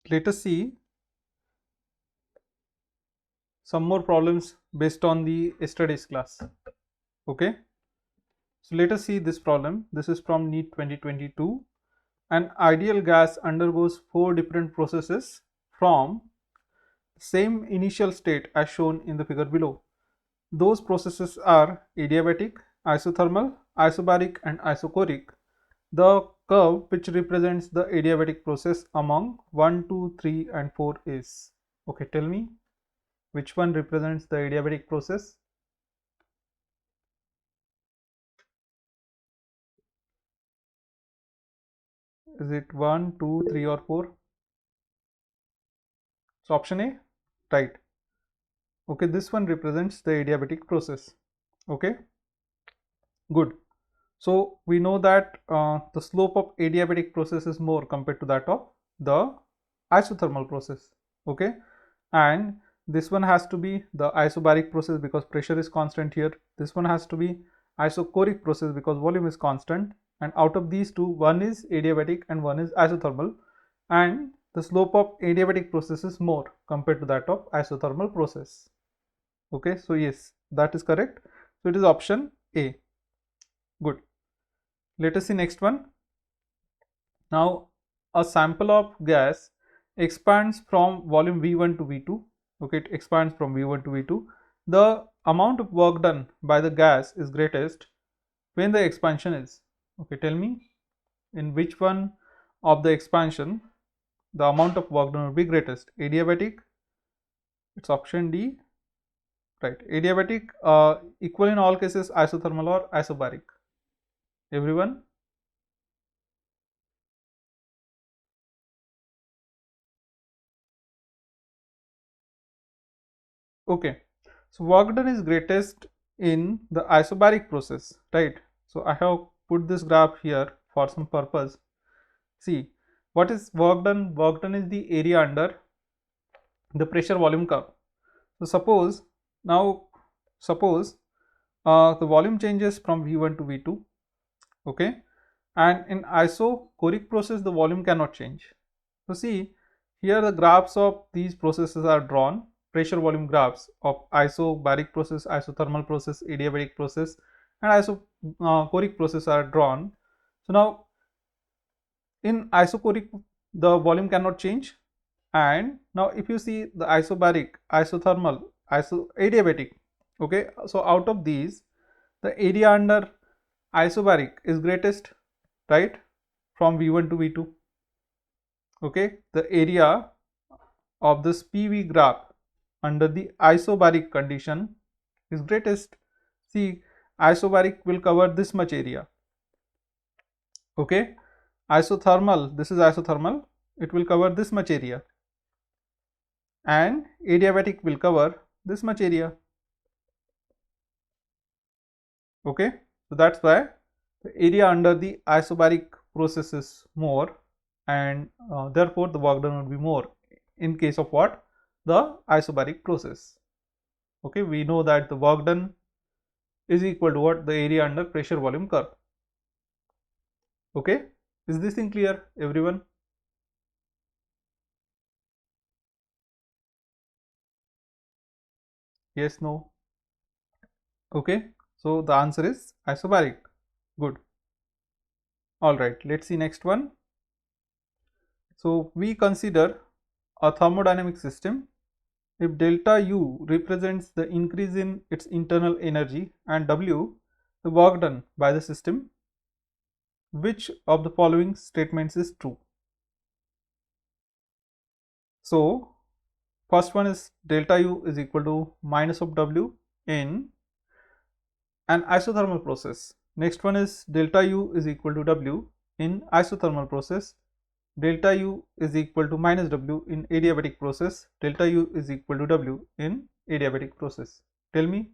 let us see some more problems based on the yesterday's class. Okay, so let us see this problem. This is from NEET 2022. An ideal gas undergoes 4 different processes from same initial state as shown in the figure below. Those processes are adiabatic, isothermal, isobaric and isochoric. The curve which represents the adiabatic process among 1, 2, 3 and 4 is. Okay, tell me which one represents the adiabatic process? Is it 1, 2, 3 or 4? So option A, right. Okay, this one represents the adiabatic process. Okay, good. So we know that the slope of adiabatic process is more compared to that of the isothermal process. Okay, and this one has to be the isobaric process because pressure is constant here. This one has to be isochoric process because volume is constant, and out of these two, one is adiabatic and one is isothermal, and the slope of adiabatic process is more compared to that of isothermal process. Okay, so yes, that is correct. So it is option A. Good. Let us see next one. Now a sample of gas expands from volume V1 to V2. Okay, it expands from V1 to V2. The amount of work done by the gas is greatest when the expansion is. Okay, tell me in which one of the expansion the amount of work done will be greatest. Adiabatic, it's option D. Right, adiabatic, equal in all cases, isothermal or isobaric. Everyone? Okay, so work done is greatest in the isobaric process, right? So I have put this graph here for some purpose. See, what is work done? Work done is the area under the pressure volume curve. So suppose the volume changes from V1 to V2, okay, and in isochoric process the volume cannot change. So see, here the graphs of these processes are drawn, pressure volume graphs of isobaric process, isothermal process, adiabatic process and isochoric process are drawn. So now in isochoric the volume cannot change, and now if you see the isobaric, isothermal, adiabatic, okay, so out of these the area under isobaric is greatest, right, from V1 to V2. Okay, the area of this PV graph under the isobaric condition is greatest. See, isobaric will cover this much area. Okay, isothermal, this is isothermal, it will cover this much area, and adiabatic will cover this much area. Okay, so that's why the area under the isobaric process is more, and therefore the work done will be more in case of what? The isobaric process. Okay, we know that the work done is equal to what? The area under pressure volume curve. Okay, is this thing clear, everyone? Yes, no? Okay, so the answer is isobaric. Good. All right, let's see next one. So we consider a thermodynamic system. If delta U represents the increase in its internal energy and W the work done by the system, which of the following statements is true? So first one is delta U is equal to minus of W in an isothermal process. Next one is delta U is equal to W in isothermal process. Delta U is equal to minus W in adiabatic process. Delta U is equal to W in adiabatic process. Tell me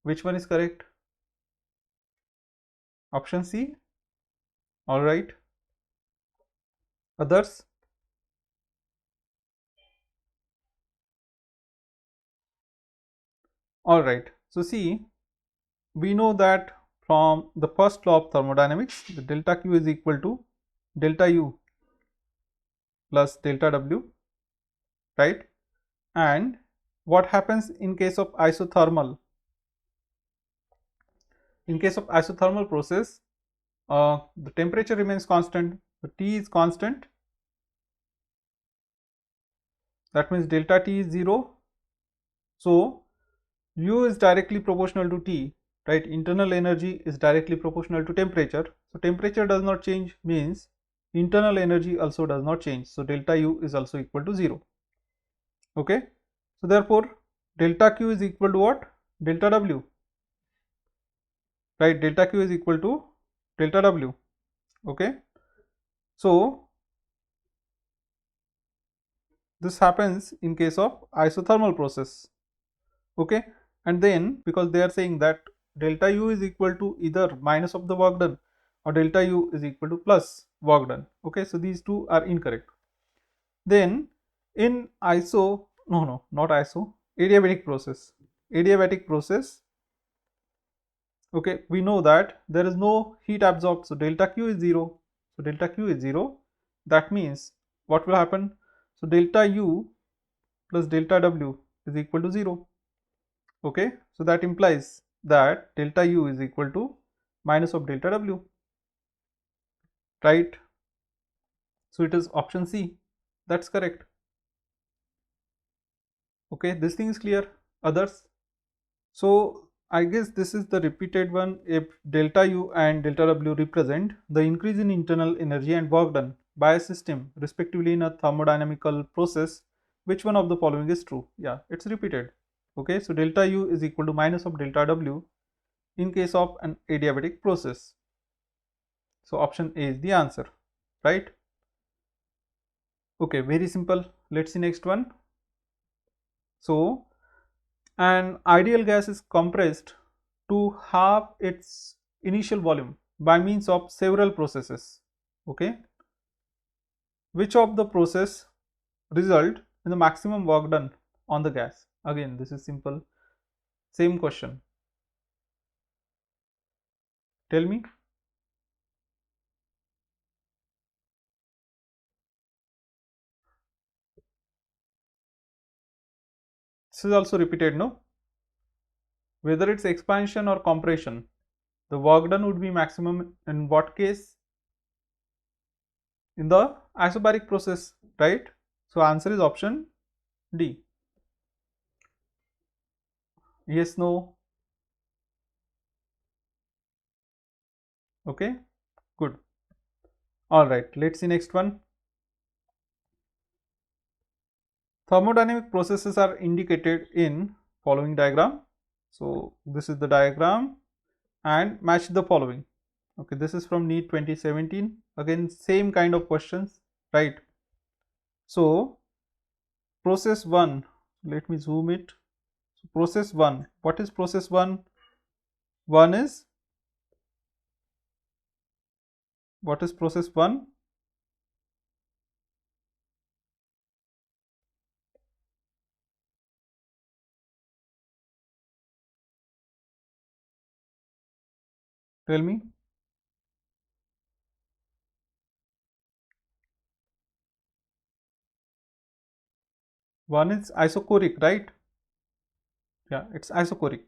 which one is correct? Option C. All right. Others? All right. So see, we know that from the first law of thermodynamics, the delta Q is equal to delta U plus delta W. right? And what happens in case of isothermal? In case of isothermal process, the temperature remains constant, the T is constant, that means delta T is 0. So U is directly proportional to T, right? Internal energy is directly proportional to temperature. So temperature does not change, means internal energy also does not change. So delta U is also equal to 0. Okay. So therefore delta Q is equal to what? Delta W, right? Delta Q is equal to delta W. Okay. So this happens in case of isothermal process. Okay. And then because they are saying that delta U is equal to either minus of the work done or delta U is equal to plus work done. Okay. So these two are incorrect. Then in not adiabatic process. Adiabatic process, okay, we know that there is no heat absorbed, so delta Q is 0. So delta Q is 0. That means what will happen? So delta U plus delta W is equal to 0. Okay, so that implies that delta U is equal to minus of delta W, right? So it is option C. That's correct. Okay, this thing is clear. Others? So I guess this is the repeated one. If delta U and delta W represent the increase in internal energy and work done by a system respectively in a thermodynamical process, which one of the following is true? Yeah, it's repeated. Okay, so delta U is equal to minus of delta W in case of an adiabatic process. So option A is the answer, right? Okay, very simple. Let's see next one. So an ideal gas is compressed to half its initial volume by means of several processes. Okay, which of the process result in the maximum work done on the gas? Again, this is simple. Same question. Tell me. This is also repeated, no? Whether it's expansion or compression, the work done would be maximum in what case? In the isobaric process, right? So answer is option D. Yes, no. Okay, good. All right, let's see next one. Thermodynamic processes are indicated in following diagram. So this is the diagram and match the following. Okay, this is from NEET 2017. Again, same kind of questions, right? So process 1, let me zoom it. So process 1, what is process 1? What is process 1? Tell me. One is isochoric, right? Yeah, it's isochoric.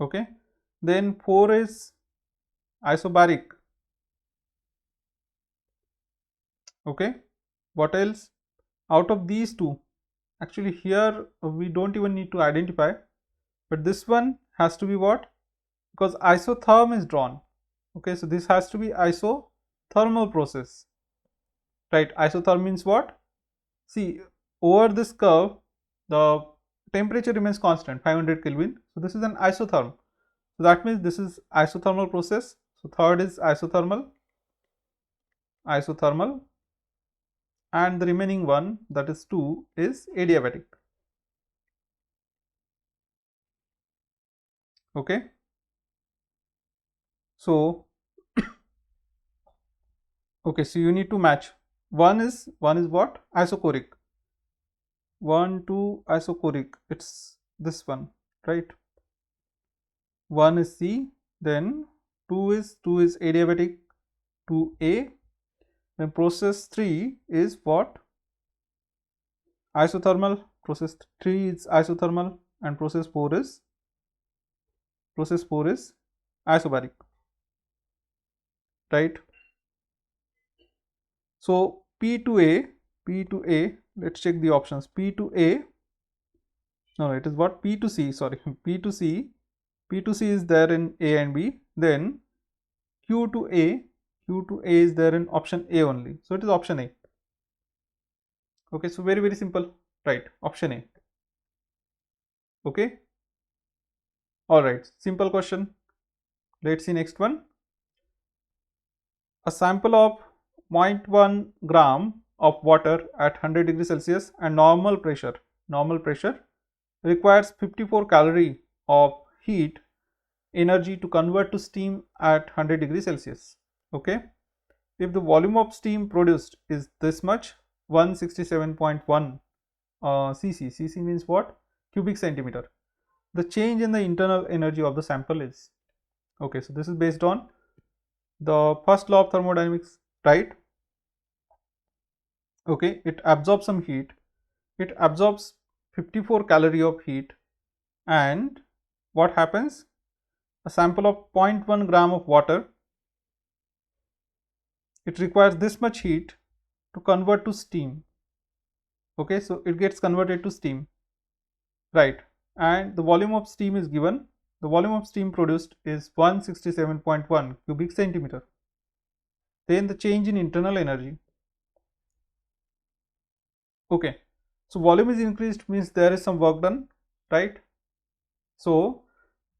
Okay, then 4 is isobaric. Okay, what else? Out of these two, actually here we don't even need to identify, but this one has to be what? Because isotherm is drawn. Okay, so this has to be isothermal process, right? Isotherm means what? See, over this curve the temperature remains constant, 500 Kelvin. So this is an isotherm. So that means this is isothermal process. So third is isothermal, and the remaining one, that is 2, is adiabatic. Okay, so okay, so you need to match. One is what? Isochoric. 1, 2 isochoric, it's this one, right? 1 is C, then 2 is adiabatic, 2A, Then process 3 is what? Isothermal. Process 3 is isothermal, and process 4 is isobaric, right? So P to A, let's check the options. P to A, no, it is what? P to C, sorry, P to C is there in A and B. Then Q to A is there in option A only. So it is option A. Okay, so very simple, right? Option A. Okay. All right, simple question. Let's see next one. A sample of 0.1 gram of water at 100 degrees Celsius and normal pressure requires 54 calorie of heat energy to convert to steam at 100 degrees Celsius. Okay. If the volume of steam produced is this much, 167.1 cc. Cc means what? Cubic centimeter. The change in the internal energy of the sample is. Okay, so this is based on the first law of thermodynamics, right? Okay, it absorbs some heat. It absorbs 54 calorie of heat, and what happens? A sample of 0.1 gram of water, it requires this much heat to convert to steam. Okay, so it gets converted to steam, right? And the volume of steam is given. The volume of steam produced is 167.1 cubic centimeter. Then the change in internal energy. Okay, so volume is increased means there is some work done, right? So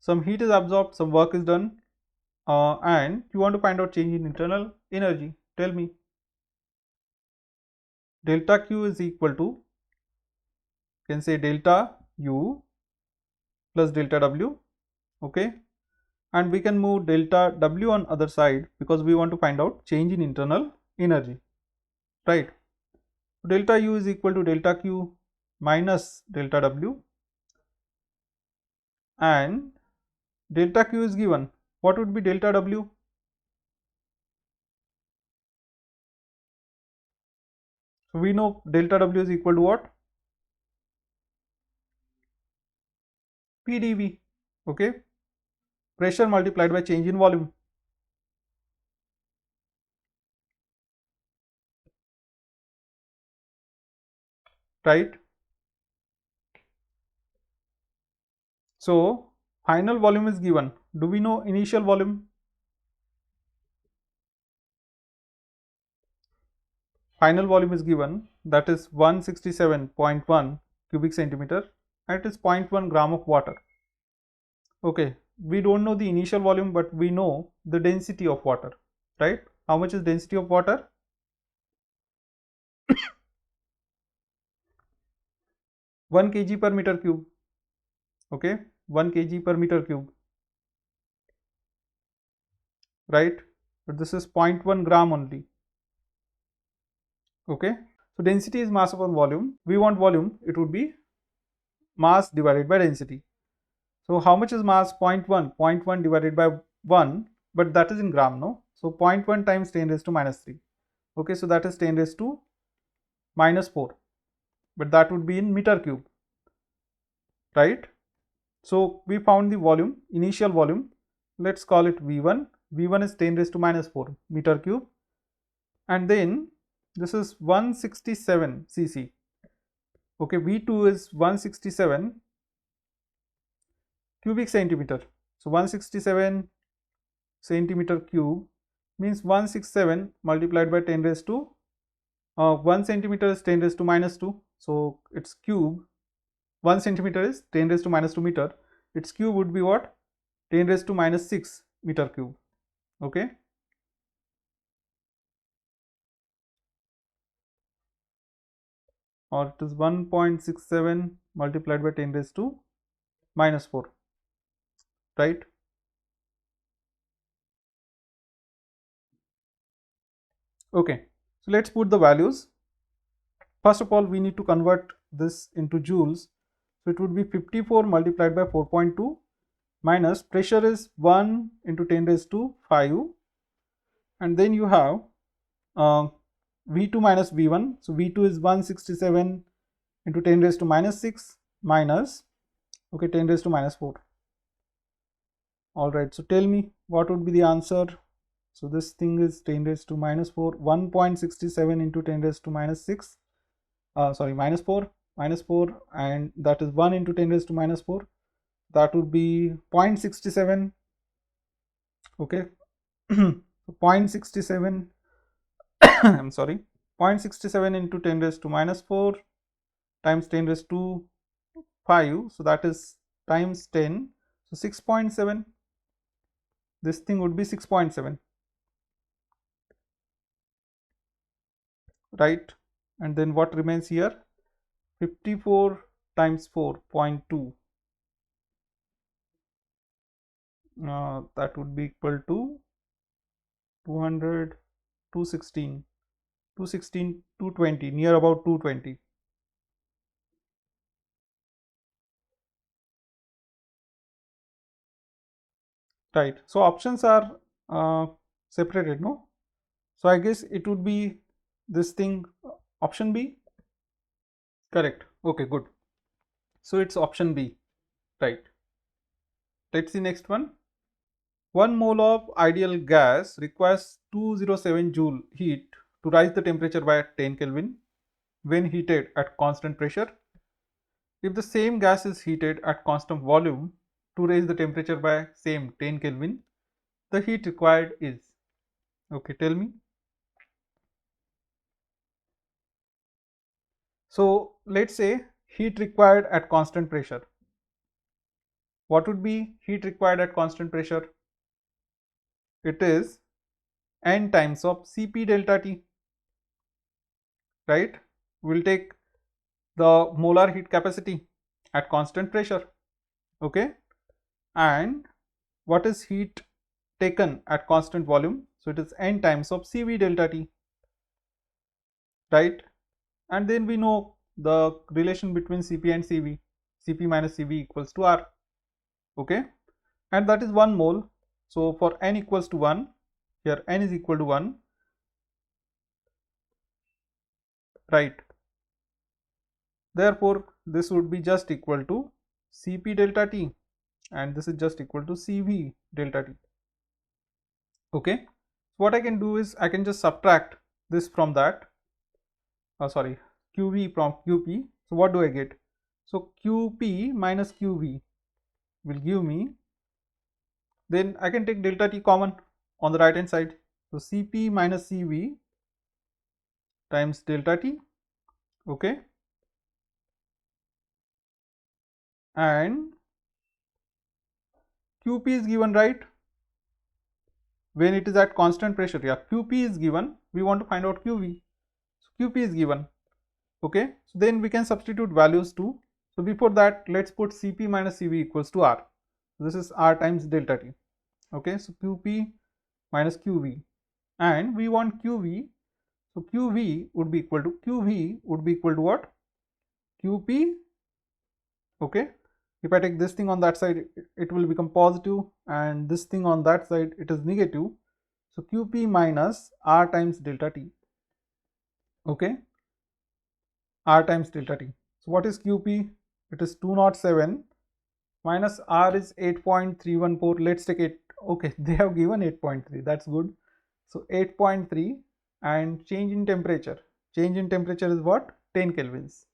some heat is absorbed, some work is done, and you want to find out change in internal energy. Tell me. Delta Q is equal to, you can say delta U plus delta W. Okay, and we can move delta W on other side because we want to find out change in internal energy, right? Delta U is equal to delta Q minus delta W, and delta Q is given. What would be delta W? So we know delta W is equal to what? PdV. Okay, pressure multiplied by change in volume, right? So final volume is given. Do we know initial volume? Final volume is given, that is 167.1 cubic centimeter, and it is 0.1 gram of water. Okay, we don't know the initial volume, but we know the density of water, right? How much is density of water? 1 kg per meter cube. Okay, 1 kg per meter cube, right? But this is 0.1 gram only. Okay, so density is mass upon volume. We want volume, it would be mass divided by density. So how much is mass? 0.1. 0.1 divided by 1, but that is in gram, no? So 0.1 times 10 raised to minus 3. Okay, so that is 10 raised to minus 4, but that would be in meter cube, right? So we found the volume, initial volume. Let's call it V1. V1 is 10 raised to minus 4 meter cube, and then this is 167 cc. Okay, V2 is 167 cubic centimeter. So 167 centimeter cube means 167 multiplied by 10 raised to 1 centimeter is 10 raised to minus 2. So its cube, 1 centimeter is 10 raised to minus 2 meter. Its cube would be what? 10 raised to minus 6 meter cube. Okay. Or it is 1.67 multiplied by 10 raised to minus 4, right? Okay, so let's put the values. First of all, we need to convert this into joules. So it would be 54 multiplied by 4.2 minus pressure is 1 into 10 raised to 5, and then you have V2 minus V1. So V2 is 167 into 10 raised to minus 6 minus, okay, 10 raised to minus 4. All right, so tell me what would be the answer. So this thing is 10 raised to minus 4, 1.67 into 10 raised to minus 6, minus 4, and that is 1 into 10 raised to minus 4. That would be 0.67, okay. 0.67 I'm sorry, 0.67 into 10 raised to minus 4 times 10 raised to 5, so that is times 10, so 6.7. This thing would be 6.7, right? And then what remains here? 54 times 4.2, that would be equal to 200, 216, 216, 220, near about 220. Right, so options are separated, no? So I guess it would be this thing, option B. Correct. Okay, good. So it's option B, right? Let's see next one. 1 mole of ideal gas requires 207 joule heat to rise the temperature by 10 Kelvin when heated at constant pressure. If the same gas is heated at constant volume to raise the temperature by same 10 Kelvin, the heat required is, okay, tell me. So let's say heat required at constant pressure. What would be heat required at constant pressure? It is n times of Cp delta T, right? We'll take the molar heat capacity at constant pressure, okay? And what is heat taken at constant volume? So it is n times of Cv delta T, right? And then we know the relation between Cp and Cv. Cp minus Cv equals to R, okay? And that is 1 mole. So for n equals to 1, here n is equal to 1, right? Therefore, this would be just equal to Cp delta T, and this is just equal to Cv delta T, okay? So what I can do is I can just subtract this from that, Qv from Qp. So what do I get? So Qp minus Qv will give me, then I can take delta T common on the right hand side. So Cp minus Cv times delta T, okay? And Qp is given, right? When it is at constant pressure, yeah, Qp is given. We want to find out Qv. So Qp is given, okay? So then we can substitute values too. So before that, let's put Cp minus Cv equals to R. This is R times delta T, okay? So Qp minus Qv, and we want Qv. So Qv would be equal to what? Qp, okay? If I take this thing on that side, it will become positive, and this thing on that side, it is negative. So Qp minus R times delta T, okay? R times delta T. So what is Qp? It is 207 minus R is 8.314. Let's take it. Okay, they have given 8.3. That's good. So 8.3, and change in temperature. Change in temperature is what? 10 kelvins.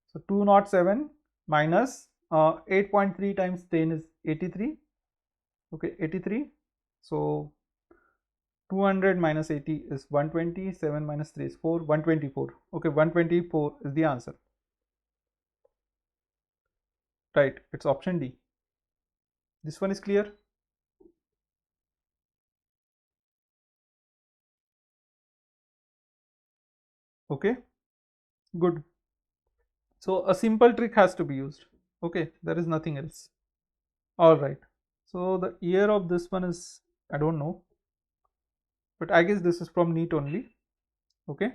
So 207 minus 8.3 times 10 is 83. Okay, 83. So 200 minus 80 is 120. 7 minus 3 is 4. 124. Okay, 124 is the answer. Right, it's option D. This one is clear? Okay, good. So a simple trick has to be used. Okay, there is nothing else. All right. So the year of this one is, I don't know, but I guess this is from NEET only. Okay.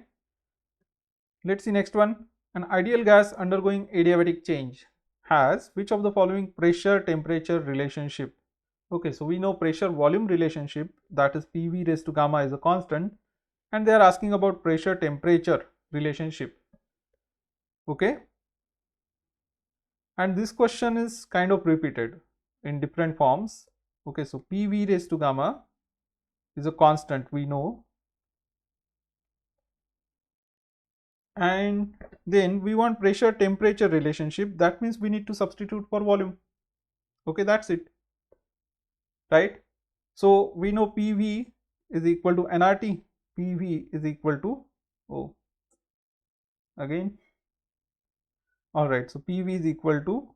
Let's see next one. An ideal gas undergoing adiabatic change has which of the following pressure temperature relationship? Okay, so we know pressure volume relationship, that is PV raised to gamma is a constant, and they are asking about pressure temperature relationship. Okay, and this question is kind of repeated in different forms. Okay, so PV raised to gamma is a constant, we know, and then we want pressure temperature relationship. That means we need to substitute for volume. Okay, that's it, right? So we know PV is equal to nRT. PV is equal to, oh, again, all right, so PV is equal to,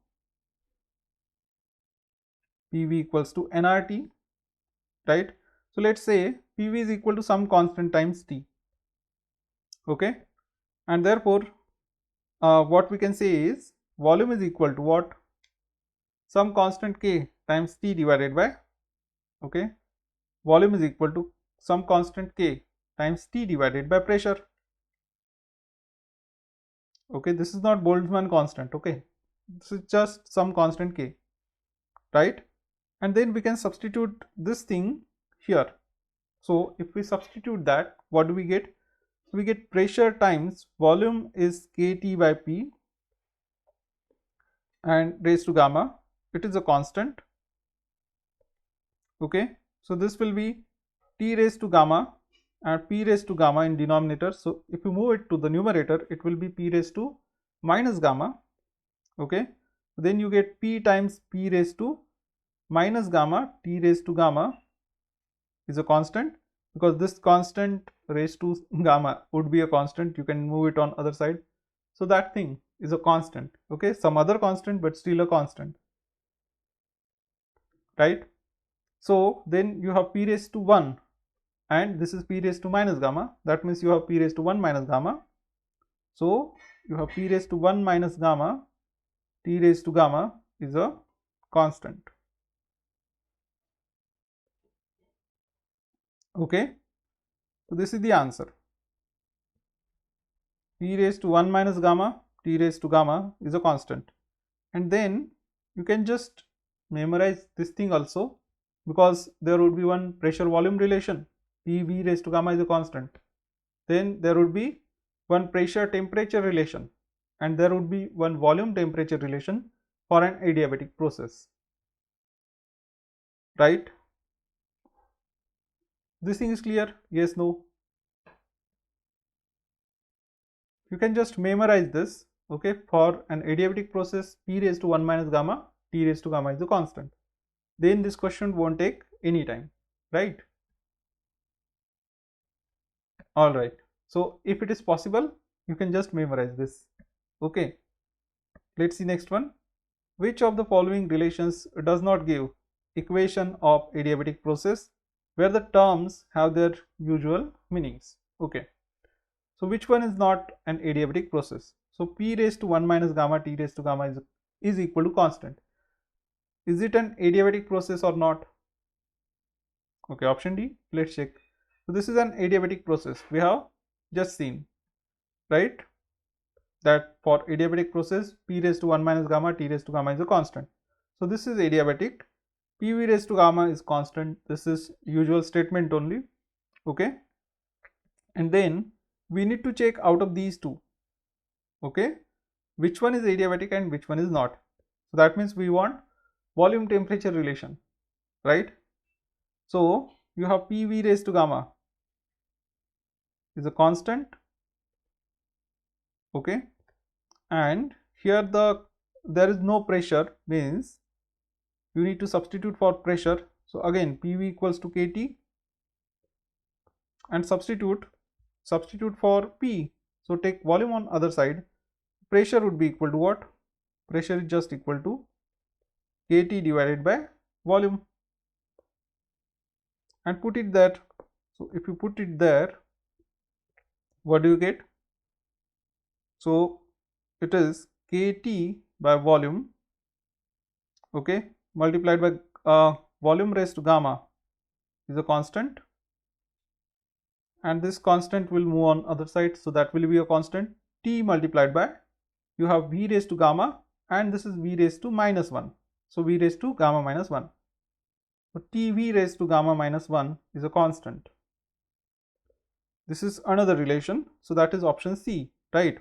PV equals to nRT, right? So let's say PV is equal to some constant times T. Okay, and therefore what we can say is volume is equal to what? Some constant K times T divided by, okay, volume is equal to some constant K times T divided by pressure. Okay, this is not Boltzmann constant. Okay, this is just some constant K, right? And then we can substitute this thing here. So if we substitute that, what do we get? We get pressure times volume is kT by P and raised to gamma. It is a constant. Okay, so this will be T raised to gamma and P raised to gamma in denominator. So if you move it to the numerator, it will be P raised to minus gamma. Okay, then you get P times P raised to minus gamma. T raised to gamma is a constant, because this constant raised to gamma would be a constant. You can move it on other side, so that thing is a constant. Okay, some other constant but still a constant, right? So then you have P raised to 1 and this is P raised to minus gamma. That means you have P raised to 1 minus gamma. So you have P raised to 1 minus gamma. T raised to gamma is a constant. Okay, so this is the answer. P raised to 1 minus gamma, T raised to gamma is a constant. And then you can just memorize this thing also, because there would be one pressure volume relation. PV raised to gamma is a constant. Then there would be one pressure temperature relation, and there would be one volume temperature relation for an adiabatic process, right? This thing is clear? Yes, no? You can just memorize this. Okay, for an adiabatic process, P raised to 1 minus gamma, T raised to gamma is a constant. Then this question won't take any time, right? All right, so if it is possible, you can just memorize this. Okay, let's see next one. Which of the following relations does not give equation of adiabatic process where the terms have their usual meanings? Okay, so which one is not an adiabatic process? So P raised to 1 minus gamma, T raised to gamma is equal to constant. Is it an adiabatic process or not? Okay, option D. Let's check. So this is an adiabatic process. We have just seen, right, that for adiabatic process P raised to 1 minus gamma, T raised to gamma is a constant. So this is adiabatic. PV raised to gamma is constant. This is usual statement only. Okay, and then we need to check out of these two, okay, which one is adiabatic and which one is not. So that means we want volume temperature relation, right? So you have PV raised to gamma is a constant. Okay, and here there is no pressure, means you need to substitute for pressure. So again PV equals to KT and substitute for P. So take volume on other side. Pressure would be equal to what? Pressure is just equal to KT divided by volume, and put it there. So if you put it there, what do you get? So it is KT by volume, okay, multiplied by volume raised to gamma is a constant, and this constant will move on other side, so that will be a constant. T multiplied by, you have V raised to gamma, and this is V raised to minus 1, so V raised to gamma minus 1. So TV raised to gamma minus 1 is a constant. This is another relation, so that is option C, right?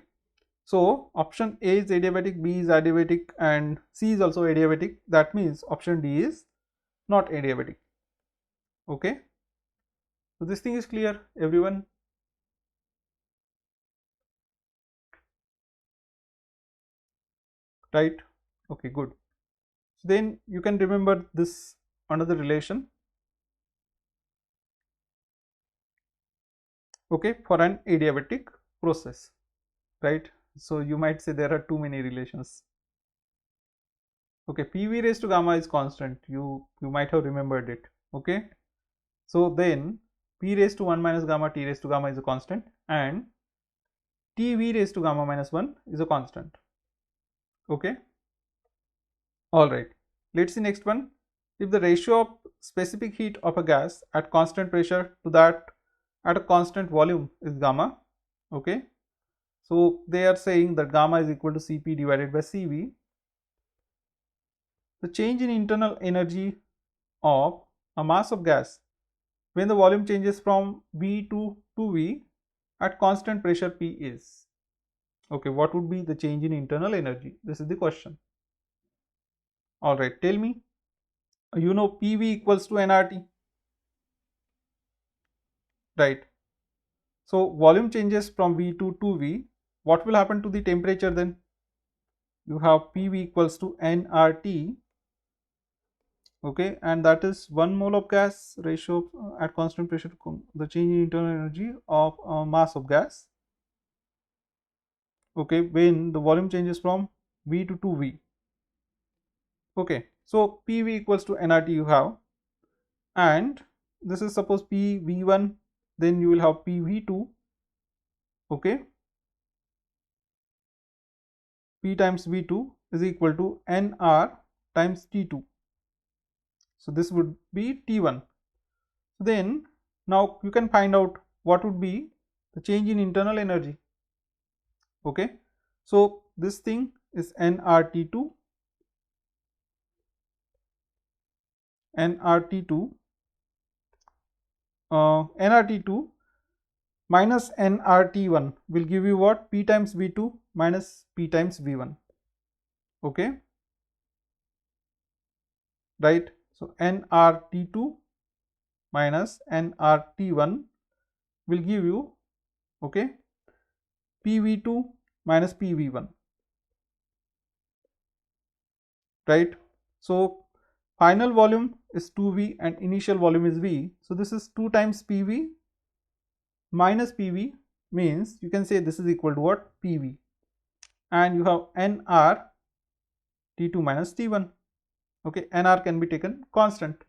So option A is adiabatic, B is adiabatic, and C is also adiabatic. That means option D is not adiabatic. Okay, so this thing is clear, everyone? Right? Okay, good. So then you can remember this another relation, okay, for an adiabatic process, right? So you might say there are too many relations. Okay, PV raised to gamma is constant. You might have remembered it. Okay, so then P raised to 1 minus gamma, T raised to gamma is a constant, and TV raised to gamma minus 1 is a constant. Okay, all right. Let's see next one. If the ratio of specific heat of a gas at constant pressure to that at a constant volume is gamma. Okay, so they are saying that gamma is equal to Cp divided by Cv. The change in internal energy of a mass of gas when the volume changes from V to 2V at constant pressure P is. Okay, what would be the change in internal energy? This is the question. All right, tell me. You know PV equals to nRT, right? So volume changes from V to 2V. What will happen to the temperature then? You have PV equals to nRT, okay, and that is 1 mole of gas ratio at constant pressure, the change in internal energy of mass of gas, okay, when the volume changes from V to 2V. Okay, so PV equals to nRT you have, and this is suppose PV1, then you will have PV2, okay, P times V2 is equal to nR times T2. So this would be T1. Then now you can find out what would be the change in internal energy. Okay, so this thing is nRT2, nRT2, nRT2 minus nRT1 will give you what? P times V2 minus P times V1. Okay, right? So nRT2 minus nRT1 will give you, okay, PV2 minus PV1, right? So final volume is 2V and initial volume is V. So this is 2 times PV minus PV, means you can say this is equal to what? PV, and you have nR T2 minus T1. Okay, nR can be taken constant,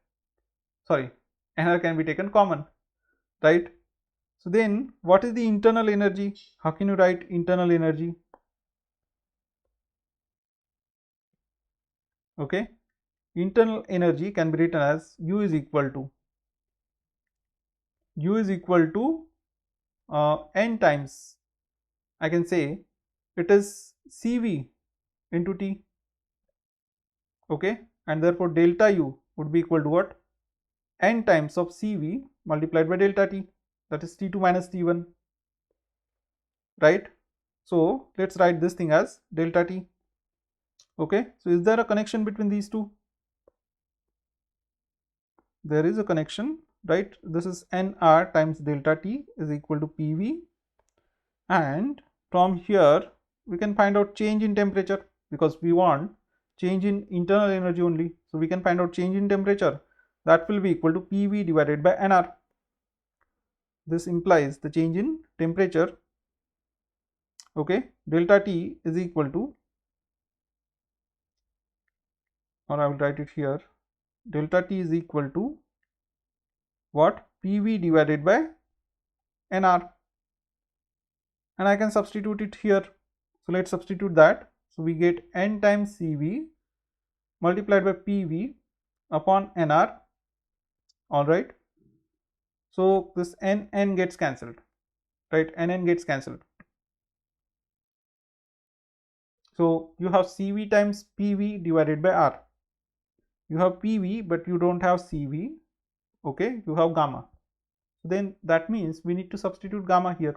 sorry, nR can be taken common, right? So then what is the internal energy? How can you write internal energy? Okay, internal energy can be written as U is equal to N times, I can say it is Cv into T, okay, and therefore delta U would be equal to what? N times of Cv multiplied by delta T, that is T2 minus T1, right? So let's write this thing as delta T. Okay, so is there a connection between these two? There is a connection, right? This is nR times delta T is equal to PV, and from here we can find out change in temperature, because we want change in internal energy only. So we can find out change in temperature, that will be equal to PV divided by nR. This implies the change in temperature, okay, delta T is equal to, or I will write it here, delta T is equal to what? PV divided by nR, and I can substitute it here. So let's substitute that. So we get N times Cv multiplied by PV upon nR. All right, so this n gets cancelled, right? N gets cancelled. So you have Cv times PV divided by R. You have PV but you don't have Cv, okay, you have gamma. then that means we need to substitute gamma here.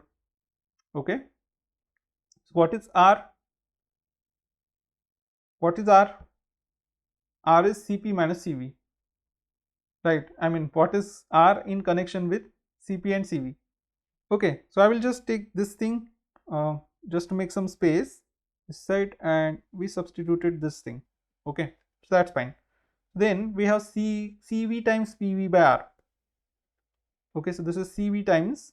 Okay, so what is R? What is R? R is Cp minus Cv, right? I mean, what is R in connection with Cp and Cv? Okay, so I will just take this thing just to make some space this side, and we substituted this thing. Okay, so that's fine. Then we have Cv times Pv by R. Okay, so this is Cv times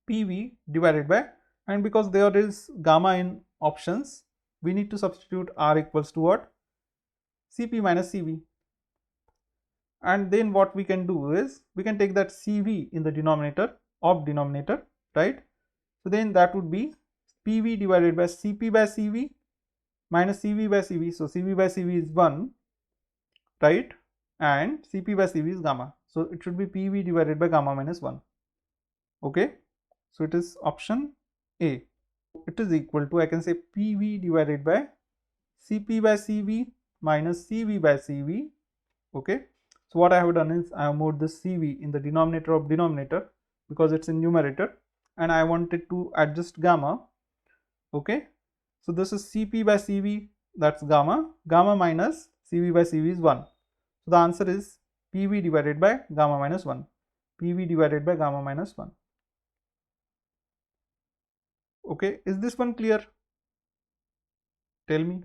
Pv divided by, and because there is gamma in options, we need to substitute R equals to what? Cp minus Cv. And then what we can do is we can take that Cv in the denominator, right? So then that would be Pv divided by Cp by Cv minus Cv by Cv. So Cv by Cv is 1, right? And Cp by Cv is gamma. So it should be Pv divided by gamma minus 1. Okay, so it is option A. It is equal to, I can say, Pv divided by Cp by Cv minus Cv by Cv. Okay, so what I have done is I have moved this Cv in the denominator of denominator because it's in numerator, and I wanted to adjust gamma. Okay, so this is Cp by Cv, that's gamma. Gamma minus Cv by Cv is 1. So the answer is Pv divided by gamma minus 1. Pv divided by gamma minus 1. Okay, is this one clear? Tell me,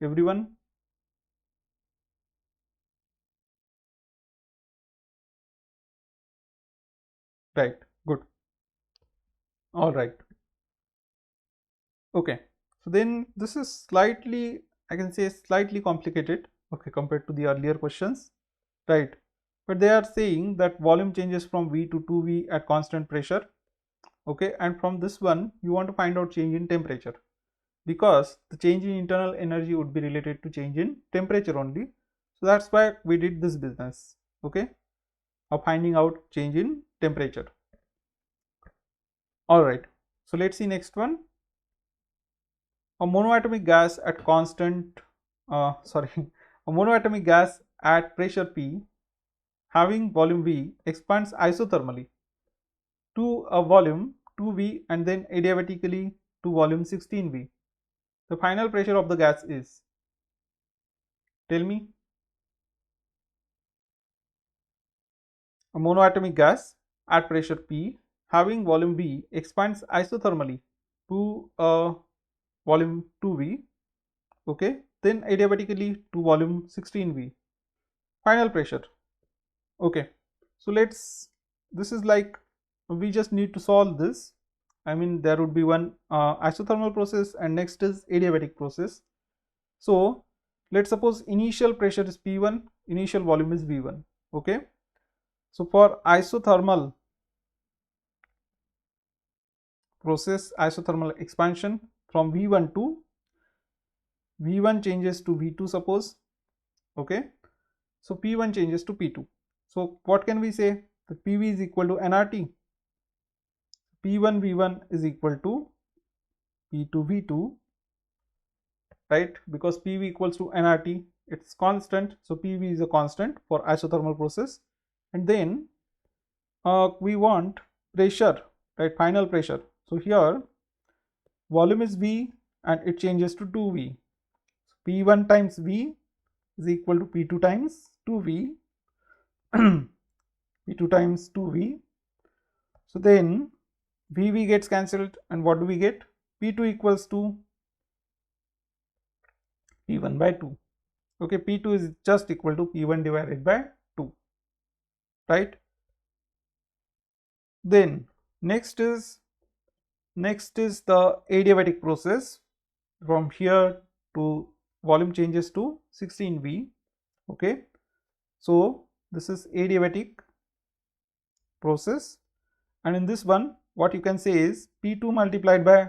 everyone. Right, good. All right. Okay, so then this is slightly, I can say, slightly complicated, okay, compared to the earlier questions, right? But they are saying that volume changes from V to 2V at constant pressure. Okay, and from this one you want to find out change in temperature, because the change in internal energy would be related to change in temperature only. So that's why we did this business, okay, of finding out change in temperature. All right, so let's see next one. A monoatomic gas at constant a monoatomic gas at pressure P having volume V expands isothermally to a volume 2V and then adiabatically to volume 16V. The final pressure of the gas is, tell me. A monoatomic gas at pressure P having volume V expands isothermally to a volume 2V, okay, then adiabatically to volume 16V. Final pressure. Okay, so this is like, we just need to solve this. I mean, there would be one isothermal process and next is adiabatic process. So let's suppose initial pressure is P1, initial volume is V1. Okay, so for isothermal process, isothermal expansion, from V1 to V1 changes to V2, suppose. Okay, so P1 changes to P2. So what can we say? The PV is equal to nRT. P1 V1 is equal to P2 V2, right? Because PV equals to nRT, it's constant, so PV is a constant for isothermal process. And then we want pressure, right? Final pressure. So here volume is V and it changes to 2V. So P1 times V is equal to P2 times 2V. P2 times 2V. So then VV gets cancelled and what do we get? P2 equals to P1 by 2. Okay, P2 is just equal to P1 divided by 2, right? Then next is the adiabatic process. From here to volume changes to 16V. Okay, so this is adiabatic process, and in this one what you can say is P2 multiplied by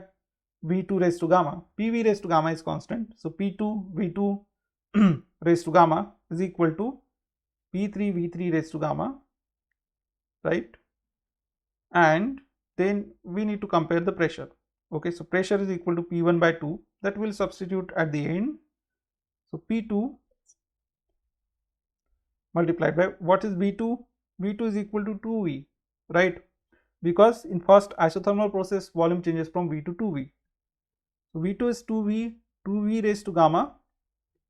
V2 raised to gamma. PV raised to gamma is constant, so P2 V2 raised to gamma is equal to P3 V3 raised to gamma, right? And then we need to compare the pressure. Okay, so pressure is equal to P1 by 2, that will substitute at the end. So P2 multiplied by, what is V2? V2 is equal to 2V, right? Because in first isothermal process, volume changes from V to 2V. So V2 is 2V, 2V raised to gamma,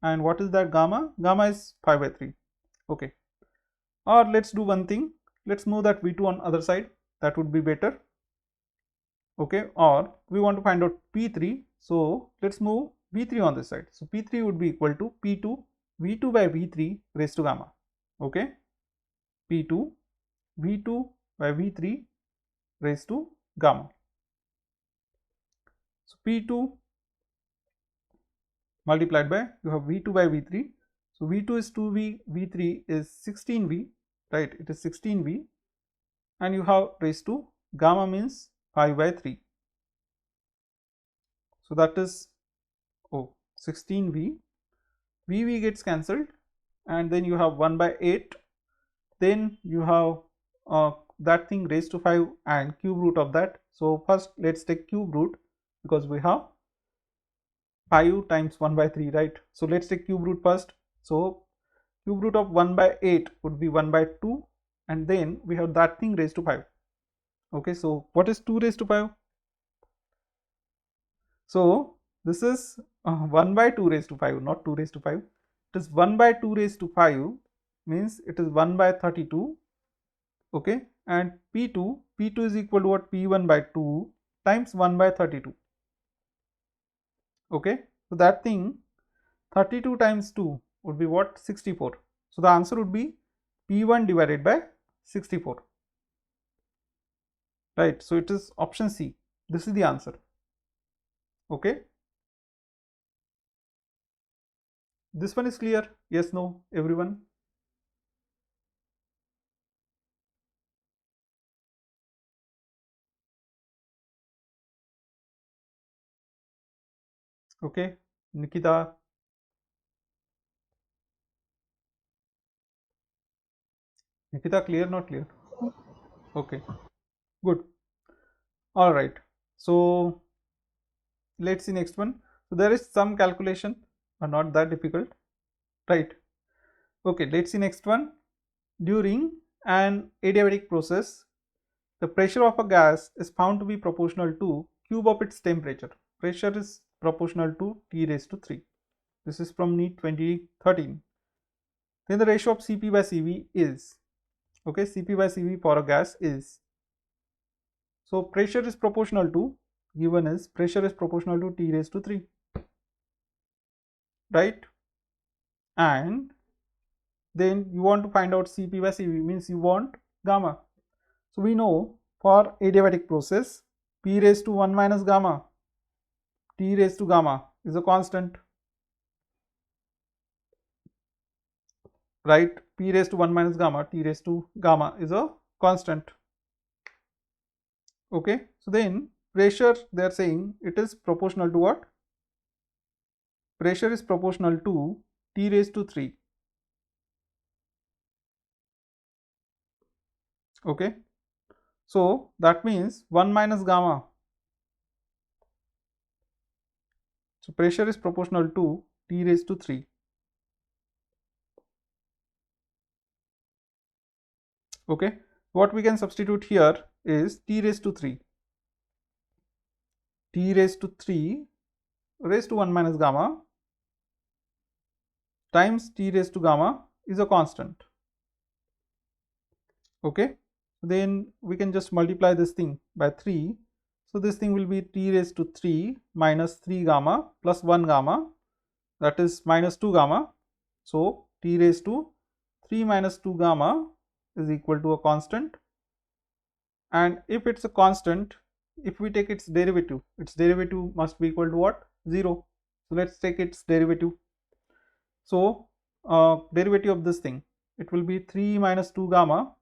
and what is that gamma? Gamma is 5 by 3, okay. Or let's do one thing, let's move that V2 on other side, that would be better, okay. Or we want to find out P3, so let's move V3 on this side. So P3 would be equal to P2 V2 by V3 raised to gamma, okay. P2 V2 by V3 raised to gamma. So P2 multiplied by, you have V2 by V3. So V2 is 2V, V3 is 16V, right? It is 16V, and you have raised to gamma means 5 by 3. So that is 16V. VV gets cancelled, and then you have 1 by 8. Then you have that thing raised to 5 and cube root of that. So first let's take cube root, because we have 5 times 1 by 3, right? So let's take cube root first. So cube root of 1 by 8 would be 1 by 2, and then we have that thing raised to 5. Okay, so what is 2 raised to 5? So this is 1 by 2 raised to 5, not 2 raised to 5. It is 1 by 2 raised to 5, means it is 1 by 32, okay. And P2 is equal to what? P1 by 2 times 1 by 32, okay. So that thing 32 times 2 would be what? 64. So the answer would be P1 divided by 64, right? So it is option C. This is the answer, okay. This one is clear? Yes, no, everyone? Okay, Nikita. Nikita, clear, not clear? Okay, good. All right. So let's see next one. So there is some calculation, not that difficult, right? Okay, let's see next one. During an adiabatic process, the pressure of a gas is found to be proportional to cube of its temperature. Pressure is proportional to T raised to 3. This is from NEET 2013. Then the ratio of Cp by Cv is, okay, Cp by Cv for a gas is, so pressure is proportional to, given is pressure is proportional to T raised to 3, right? And then you want to find out Cp by Cv, means you want gamma. So we know for adiabatic process, P raised to 1 minus gamma, T raised to gamma is a constant, right? P raised to 1 minus gamma, T raised to gamma is a constant, okay. So then pressure, they are saying it is proportional to what? Pressure is proportional to T raised to 3, okay. So that means 1 minus gamma, so pressure is proportional to T raised to 3, okay. What we can substitute here is T raised to 3, T raised to 3 raised to 1 minus gamma times T raised to gamma is a constant, okay. Then we can just multiply this thing by 3. So this thing will be T raised to 3 minus 3 gamma plus 1 gamma, that is minus 2 gamma. So T raised to 3 minus 2 gamma is equal to a constant, and if it's a constant, if we take its derivative must be equal to what? 0. So let's take its derivative. So derivative of this thing, it will be 3 minus 2 gamma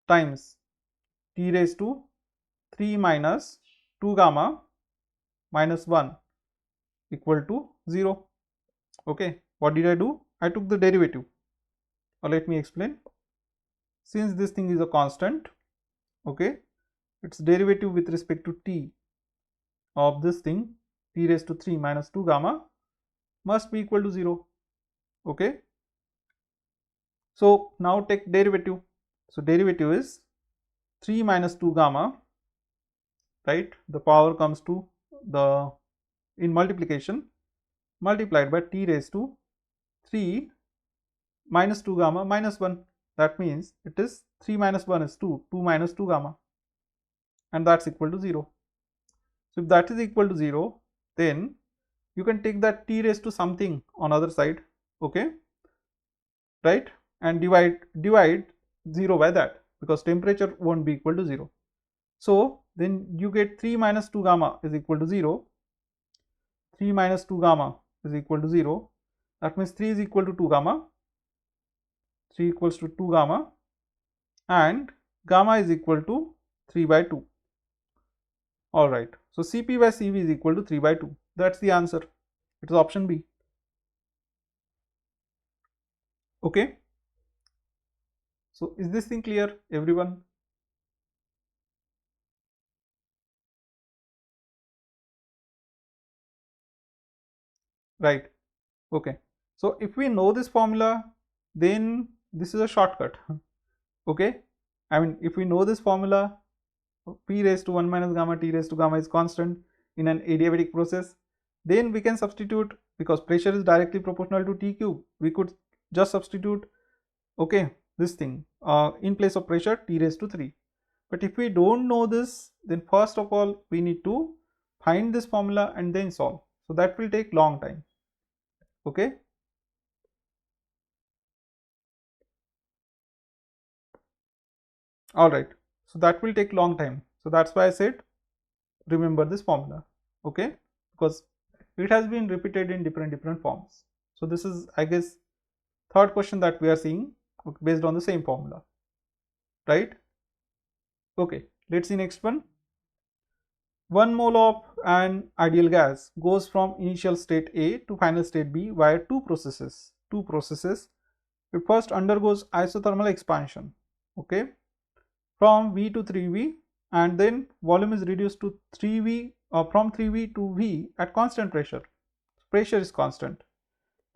times T raised to 3 minus 2 gamma minus 1 equal to 0, okay. What did I do? I took the derivative, or let me explain. Since this thing is a constant, okay, its derivative with respect to T of this thing, T raised to 3 minus 2 gamma, must be equal to 0, okay. So now take derivative. So derivative is 3 minus 2 gamma, right? The power comes to the in multiplication multiplied by T raised to 3 minus 2 gamma minus 1. That means it is 3 minus 1 is 2, 2 minus 2 gamma, and that's equal to 0. So if that is equal to 0, then you can take that T raised to something on other side, okay, right, and divide 0 by that, because temperature won't be equal to 0. So then you get 3 minus 2 gamma is equal to 0. 3 minus 2 gamma is equal to 0. That means 3 is equal to 2 gamma. 3 equals to 2 gamma, and gamma is equal to 3 by 2. Alright, so Cp by Cv is equal to 3 by 2. That's the answer. It is option B. Okay. So is this thing clear, everyone? Right. Okay. So if we know this formula, then this is a shortcut. Okay. I mean, if we know this formula, P raised to 1 minus gamma T raised to gamma is constant in an adiabatic process, then we can substitute, because pressure is directly proportional to T cube. We could just substitute, okay, this thing in place of pressure T raised to 3. But if we don't know this, then first of all we need to find this formula and then solve. So that will take long time. Okay. Alright. So that will take long time. So that's why I said remember this formula. Okay. Because it has been repeated in different forms. So this is, I guess, third question that we are seeing based on the same formula. Right. Okay. Let's see next one. 1 mole of an ideal gas goes from initial state A to final state B via two processes. It first undergoes isothermal expansion, okay, from V to 3V, and then volume is reduced to 3V, from 3V to V at constant pressure. Pressure is constant.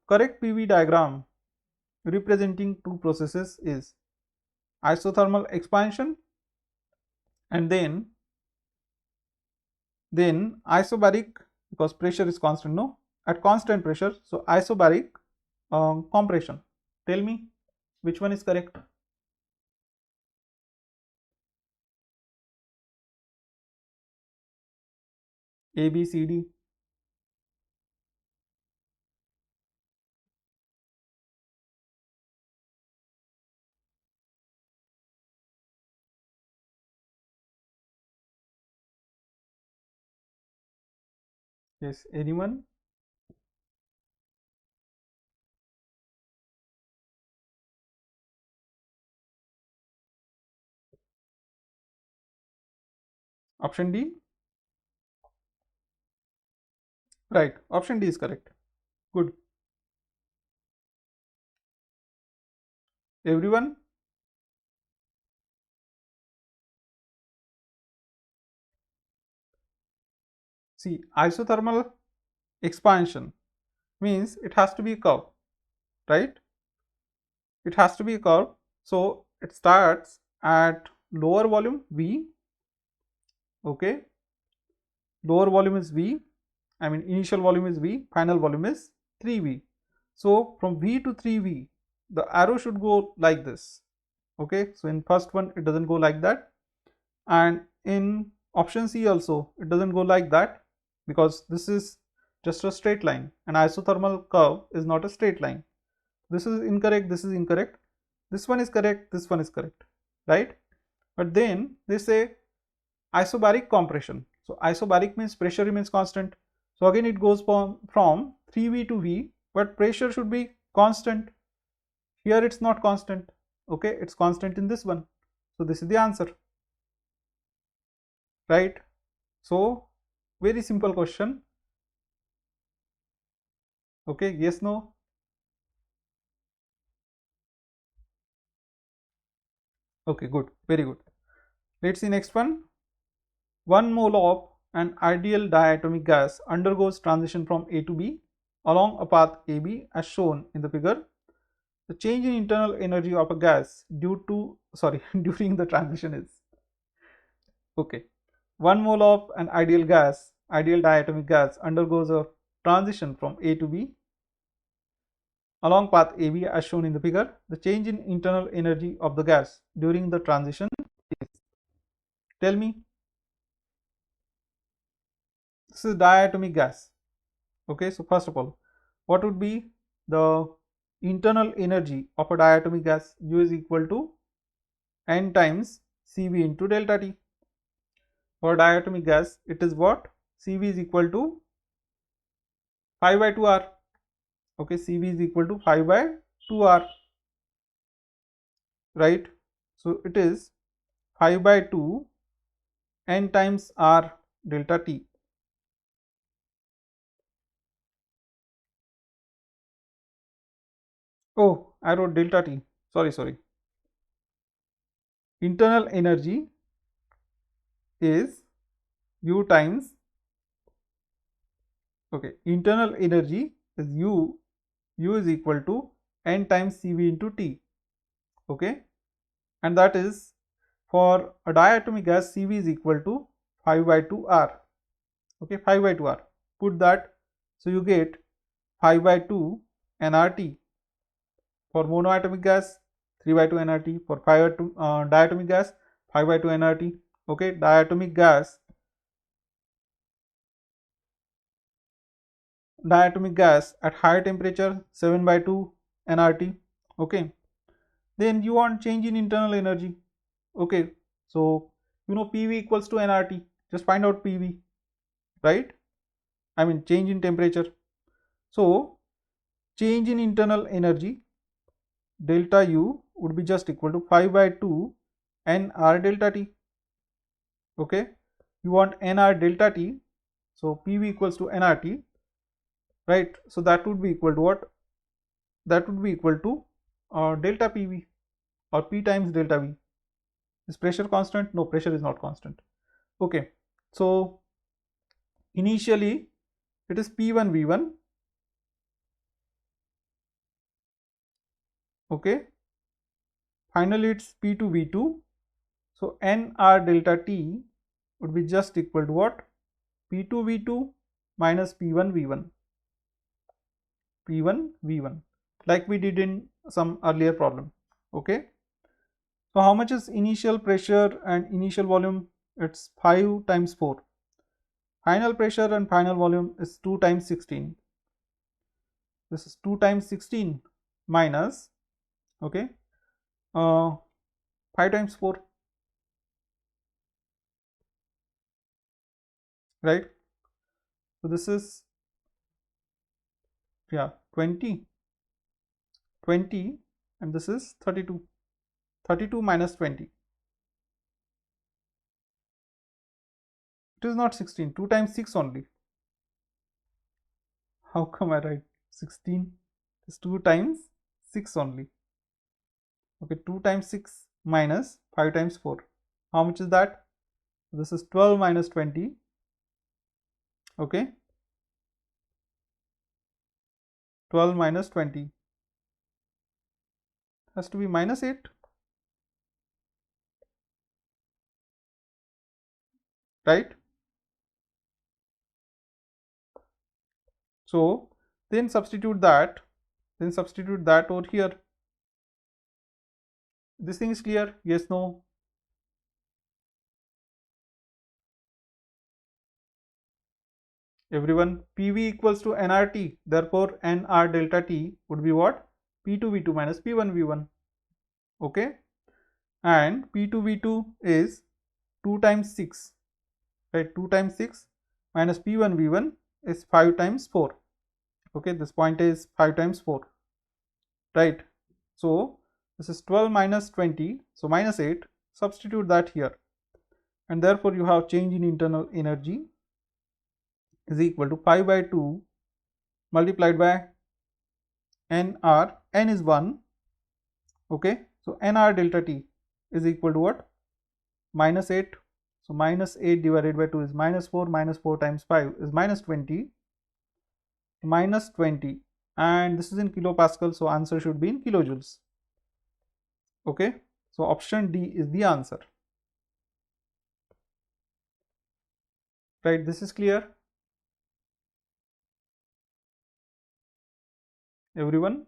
Correct PV diagram representing two processes is isothermal expansion and then isobaric, because pressure is constant, no, at constant pressure. So isobaric compression. Tell me which one is correct. A, B, C, D. Yes, anyone? Option D. Right, option D is correct. Good. Everyone? See, isothermal expansion means it has to be a curve, right? It has to be a curve. So it starts at lower volume V, okay? Lower volume is V, I mean initial volume is V, final volume is 3V. So from V to 3V, the arrow should go like this, okay? So in first one it doesn't go like that, and in option C also it doesn't go like that, because this is just a straight line. An isothermal curve is not a straight line. This is incorrect, this is incorrect, this one is correct, this one is correct, right? But then they say isobaric compression. So isobaric means pressure remains constant. So again it goes from 3V to V, but pressure should be constant. Here it's not constant, okay, it's constant in this one. So this is the answer, right? So very simple question. Okay, yes, no? Okay, good, very good. Let's see next one. 1 mole of an ideal diatomic gas undergoes transition from A to B along a path AB as shown in the figure. the change in internal energy of a gas during the transition is, okay, 1 mole of an ideal diatomic gas undergoes a transition from A to B along path AB as shown in the figure. The change in internal energy of the gas during the transition is, tell me, this is diatomic gas. Okay, so first of all, what would be the internal energy of a diatomic gas? U is equal to N times Cv into delta T. For diatomic gas, it is what? Cv is equal to 5 by 2R. Okay, Cv is equal to 5 by 2R, right? So it is 5 by 2 N times R delta T. Oh, I wrote delta T. Sorry. Internal energy is U times, okay, internal energy is U is equal to N times Cv into T. Okay, and that is for a diatomic gas, Cv is equal to 5 by 2R. Okay, 5 by 2R. Put that, so you get 5 by 2 nRT. For monoatomic gas, 3 by 2 nRT. For diatomic gas, 5 by 2 nRT. Okay, diatomic gas at higher temperature, 7 by 2 nRT. Okay, then you want change in internal energy. Okay, so you know PV equals to nRT. Just find out PV, right? I mean change in temperature. So change in internal energy delta U would be just equal to 5 by 2 nR delta T. Okay, you want nR delta T, so PV equals to nRT, right? So that would be equal to what? That would be equal to delta PV or P times delta V. Is pressure constant? No, pressure is not constant. Okay, so initially it is P1 V1. Okay, finally it's P2 V2. So nR delta T would be just equal to what? P2 V2 minus P1 V1. P1 V1, like we did in some earlier problem. Okay, so how much is initial pressure and initial volume? It's 5 times 4. Final pressure and final volume is 2 times 16. This is 2 times 16 minus, okay, 5 times 4, right? So this is, yeah, 20, and this is 32. 32 minus 20. It is not 16. 2 times 6 only. How come I write 16? It's 2 times 6 only. Okay, 2 times 6 minus 5 times 4. How much is that? This is 12 minus 20. Okay, 12 minus 20 has to be minus 8, right? So then substitute that over here. This thing is clear? Yes, no? Everyone, PV equals to nRT, therefore nR delta T would be what? P2 V2 minus P1 V1. Okay, and P2 V2 is 2 times 6, right? 2 times 6 minus P1 V1 is 5 times 4. Okay, this point is 5 times 4, right? So this is 12 minus 20, so minus 8. Substitute that here, and therefore you have change in internal energy is equal to 5 by 2 multiplied by nR. N is 1. Okay, so nR delta T is equal to what? Minus 8. So minus 8 divided by 2 is minus 4. Minus 4 times 5 is minus 20. Minus 20 and this is in kilopascal, so answer should be in kilojoules. Okay, so option D is the answer. Right, this is clear, everyone?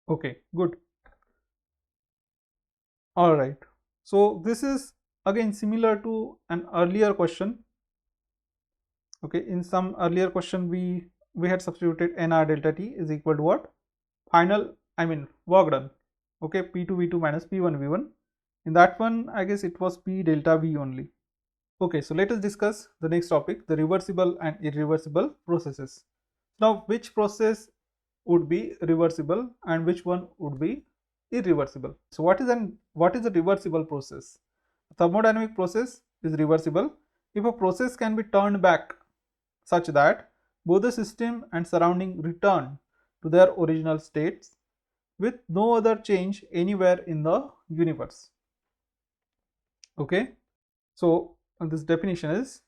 Okay, good. All right, so this is again similar to an earlier question. Okay, in some earlier question we had substituted nr delta t is equal to what? Final, I mean work done. Okay, p2 v2 minus p1 v1. In that one, I guess it was p delta v only. Okay, so let us discuss the next topic, the reversible and irreversible processes. Now, which process would be reversible and which one would be irreversible? So, what is a reversible process? A thermodynamic process is reversible if a process can be turned back such that both the system and surrounding return to their original states with no other change anywhere in the universe. Okay, so this definition is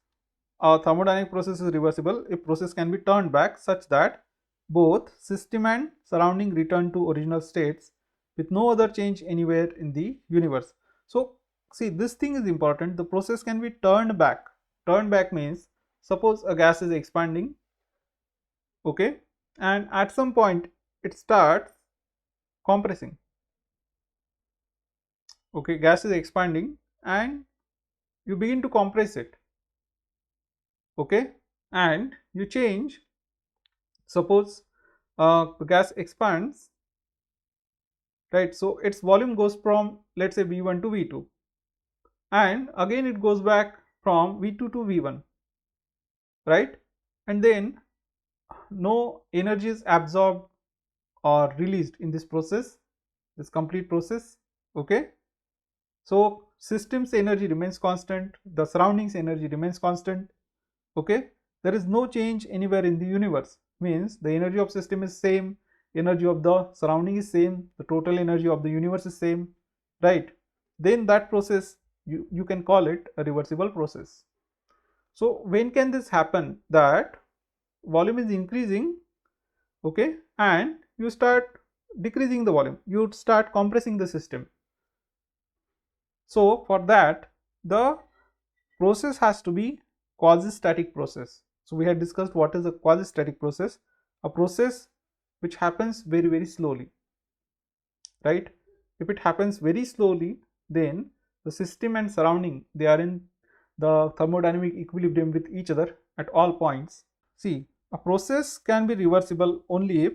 a thermodynamic process is reversible if process can be turned back such that both system and surrounding return to original states with no other change anywhere in the universe. So see, this thing is important. The process can be turned back. Turned back means suppose a gas is expanding, okay, and at some point it starts compressing. Okay, gas is expanding and you begin to compress it. Okay, and you change, suppose the gas expands, right? So its volume goes from, let's say, v1 to v2, and again it goes back from v2 to v1, right? And then no energy is absorbed or released in this process, this complete process. Okay, so system's energy remains constant, the surroundings energy remains constant. Okay, there is no change anywhere in the universe, means the energy of system is same, energy of the surrounding is same, the total energy of the universe is same, right? Then that process, you can call it a reversible process. So when can this happen? That volume is increasing, okay, and you start decreasing the volume, you start compressing the system. So for that, the process has to be quasi-static process. So we had discussed what is a quasi-static process, a process which happens very slowly, right? If it happens very slowly, then the system and surrounding, they are in the thermodynamic equilibrium with each other at all points. See, a process can be reversible only if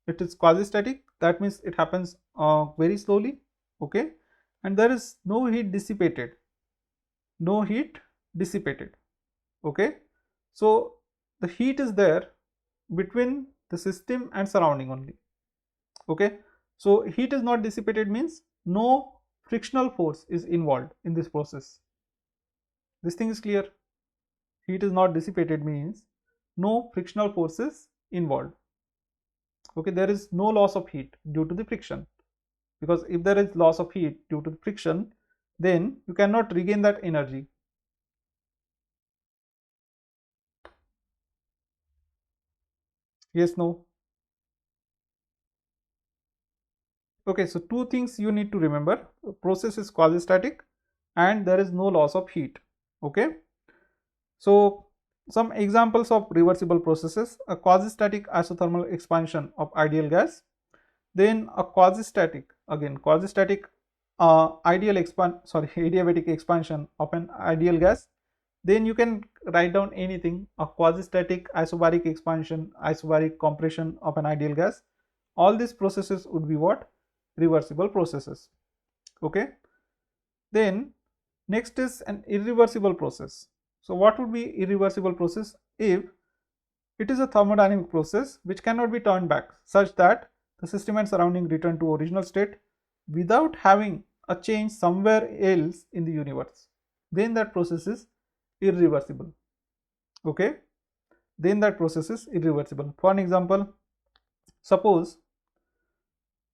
it is quasi-static, that means it happens very slowly, okay, and there is no heat dissipated, no heat dissipated. Okay, so the heat is there between the system and surrounding only. Okay, so heat is not dissipated means no frictional force is involved in this process. This thing is clear. Heat is not dissipated means no frictional force is involved. Okay, there is no loss of heat due to the friction, because if there is loss of heat due to the friction, then you cannot regain that energy. Yes, no? Okay, so two things you need to remember. Process is quasi-static and there is no loss of heat. Okay, so some examples of reversible processes: a quasi-static isothermal expansion of ideal gas, then a quasi-static, again quasi-static adiabatic expansion of an ideal gas. Then you can write down anything, a quasi-static isobaric expansion, isobaric compression of an ideal gas. All these processes would be what? Reversible processes. Okay, then next is an irreversible process. So what would be irreversible process? If it is a thermodynamic process which cannot be turned back such that the system and surrounding return to original state without having a change somewhere else in the universe, then that process is irreversible. Okay, then that process is irreversible. For an example, suppose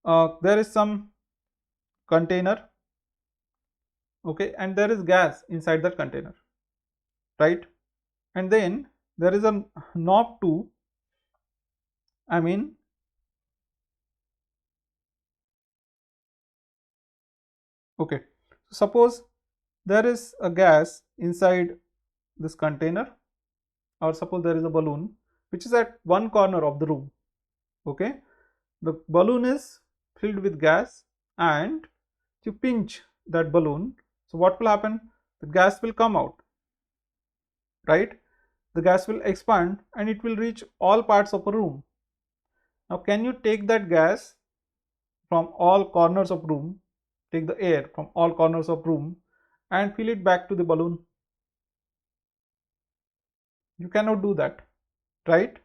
there is some container, okay, and there is gas inside that container, right? and then there is a knob too. I mean, okay, suppose there is a gas inside this container, or suppose there is a balloon which is at one corner of the room. Okay, the balloon is filled with gas, and you pinch that balloon, so what will happen? The gas will come out, right? The gas will expand and it will reach all parts of a room. Now can you take that gas from all corners of room, take the air from all corners of room and fill it back to the balloon? You cannot do that, right?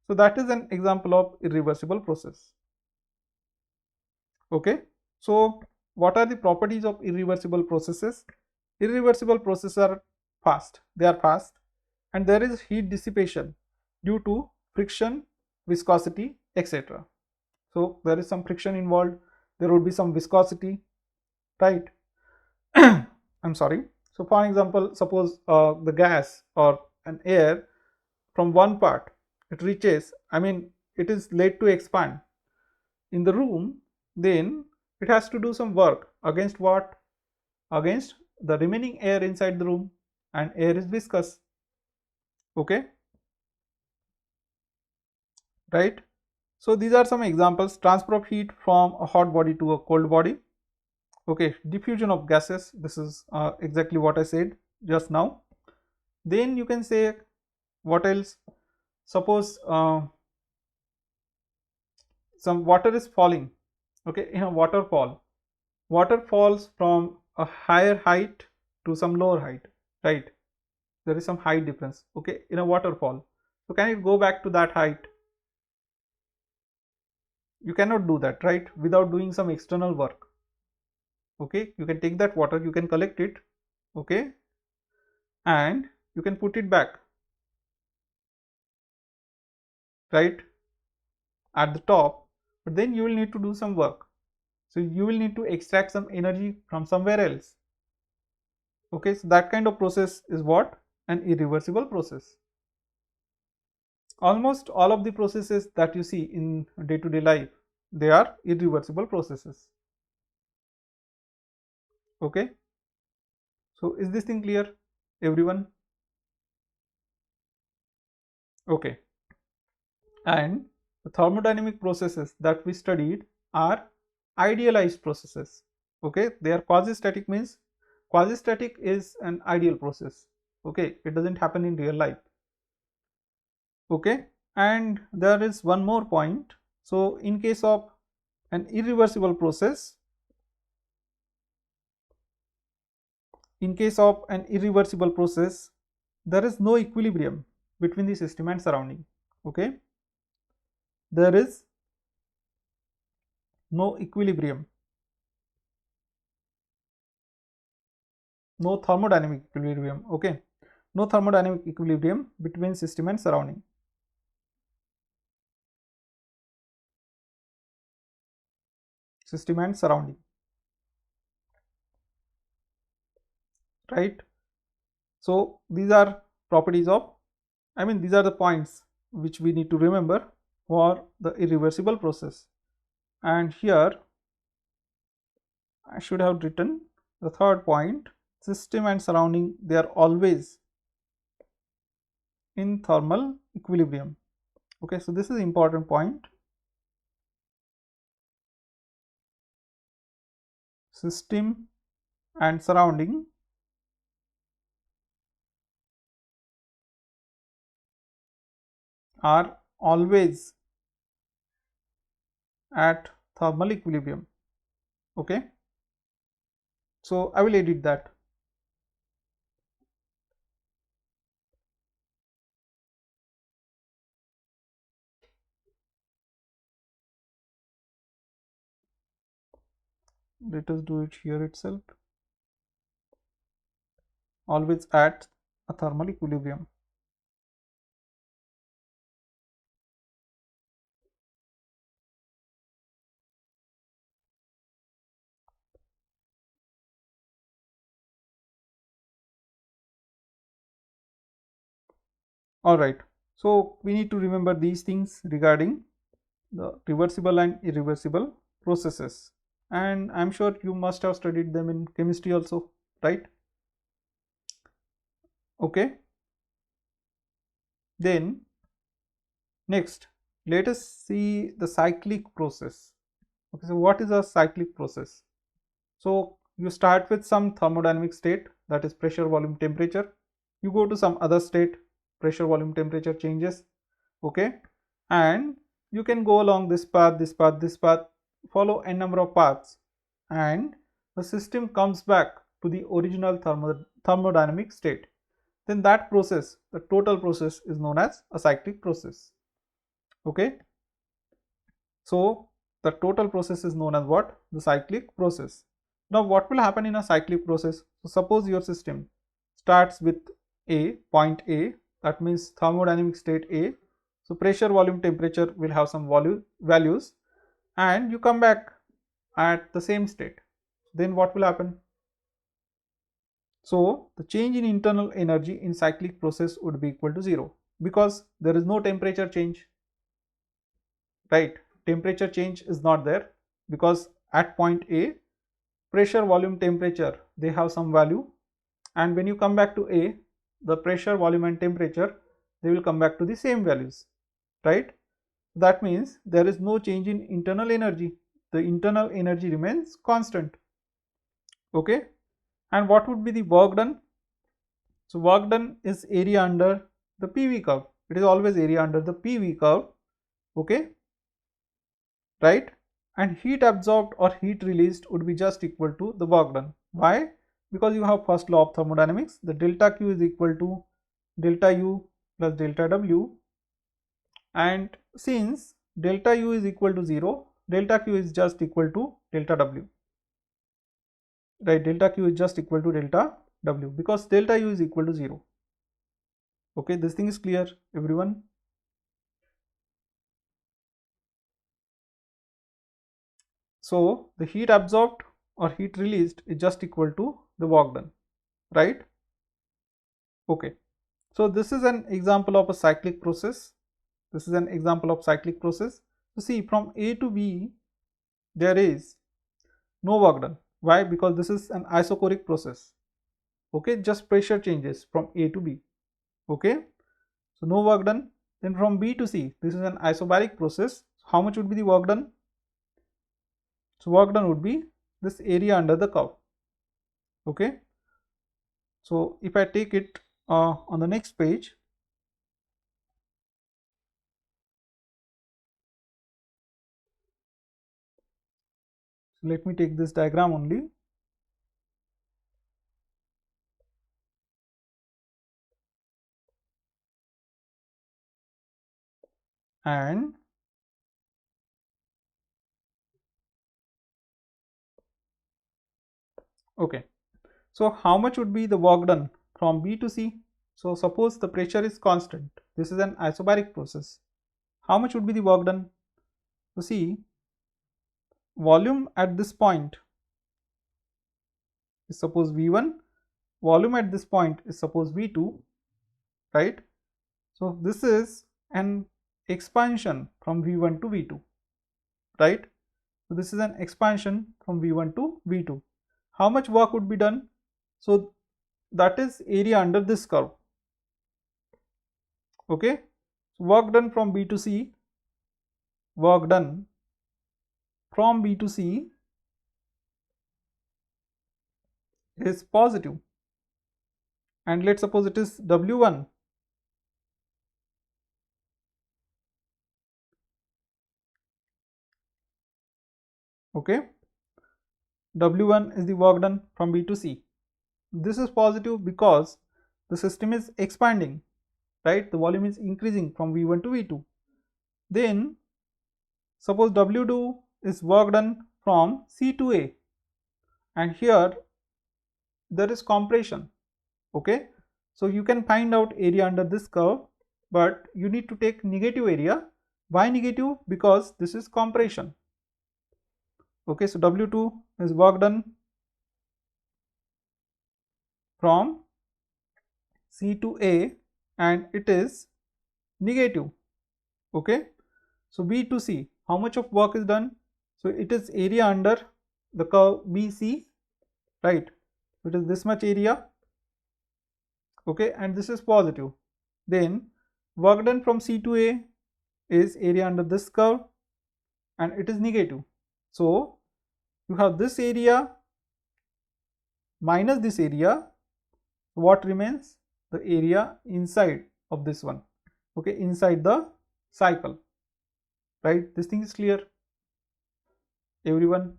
So that is an example of irreversible process. Okay, so what are the properties of irreversible processes? Irreversible processes are fast, they are fast, and there is heat dissipation due to friction, viscosity, etc. So there is some friction involved, there would be some viscosity, right? I'm sorry. So for example, suppose the gas or an air from one part, it reaches, I mean it is led to expand in the room, then it has to do some work against what? Against the remaining air inside the room, and air is viscous. Okay, right? So these are some examples: transfer of heat from a hot body to a cold body. Okay, diffusion of gases, this is exactly what I said just now. Then you can say, what else? Suppose some water is falling, okay, in a waterfall. Water falls from a higher height to some lower height, right? There is some height difference, okay, in a waterfall. So can it go back to that height? You cannot do that, right, without doing some external work. Okay, you can take that water, you can collect it, okay, and you can put it back, right, at the top, but then you will need to do some work. So you will need to extract some energy from somewhere else. Okay, so that kind of process is what? An irreversible process. Almost all of the processes that you see in day-to-day life, they are irreversible processes. Okay, so is this thing clear, everyone? Okay, and the thermodynamic processes that we studied are idealized processes. Okay, they are quasi-static, means quasi-static is an ideal process. Okay, it doesn't happen in real life. Okay, and there is one more point. So in case of an irreversible process, there is no equilibrium between the system and surrounding. Okay, there is no equilibrium, no thermodynamic equilibrium. Okay, no thermodynamic equilibrium between system and surrounding. System and surrounding, right? So these are properties of, I mean these are the points which we need to remember for the irreversible process. And here I should have written the third point: system and surrounding, they are always in thermal equilibrium. Okay, so this is important point. System and surrounding are always at thermal equilibrium. Okay, so I will edit that. Let us do it here itself. Always at a thermal equilibrium. Alright, so we need to remember these things regarding the reversible and irreversible processes, and I'm sure you must have studied them in chemistry also, right? Okay, then next let us see the cyclic process. Okay, so what is a cyclic process? So you start with some thermodynamic state, that is pressure, volume, temperature. You go to some other state, pressure, volume, temperature changes. Okay, and you can go along this path, this path, this path, follow n number of paths, and the system comes back to the original thermodynamic state. Then that process, the total process, is known as a cyclic process. Okay, so the total process is known as what? The cyclic process. Now what will happen in a cyclic process? So suppose your system starts with point A, that means thermodynamic state A. So pressure, volume, temperature will have some values, and you come back at the same state. Then what will happen? So the change in internal energy in cyclic process would be equal to 0, because there is no temperature change, right? Temperature change is not there, because at point A, pressure, volume, temperature, they have some value, and when you come back to A, the pressure, volume and temperature, they will come back to the same values, right? That means there is no change in internal energy. The internal energy remains constant. Okay, and what would be the work done? So work done is area under the PV curve. It is always area under the PV curve. Okay, right? And heat absorbed or heat released would be just equal to the work done. Why? Because you have first law of thermodynamics, the delta Q is equal to delta U plus delta W, and since delta U is equal to 0, delta Q is just equal to delta W, right? Delta Q is just equal to delta W, because delta U is equal to 0. Okay, this thing is clear, everyone? So the heat absorbed or heat released is just equal to the work done, right? Okay, so this is an example of a cyclic process. This is an example of cyclic process. So see, from A to B there is no work done. Why? Because this is an isochoric process. Okay, just pressure changes from A to B. Okay, so no work done. Then from B to C, this is an isobaric process. How much would be the work done? So work done would be this area under the curve. Okay, so if I take it on the next page, so let me take this diagram only. And okay, so how much would be the work done from B to C? So suppose the pressure is constant. This is an isobaric process. How much would be the work done? So see, volume at this point is suppose V1, volume at this point is suppose V2, right? So this is an expansion from V1 to V2, right? So this is an expansion from V1 to V2. How much work would be done? So that is area under this curve. Okay, so work done from B to C, work done from B to C is positive, and let's suppose it is W1. Okay, W1 is the work done from B to C. This is positive because the system is expanding, right? The volume is increasing from V1 to V2. Then suppose W2 is work done from C to A, and here there is compression. Okay, so you can find out area under this curve, but you need to take negative area. Why negative? Because this is compression. Okay, so W2 is work done from C to A, and it is negative. Okay, so B to C, how much of work is done? So it is area under the curve BC, right? It is this much area, okay, and this is positive. Then work done from C to A is area under this curve and it is negative. So you have this area minus this area. What remains? The area inside of this one, okay, inside the cycle, right? This thing is clear, everyone?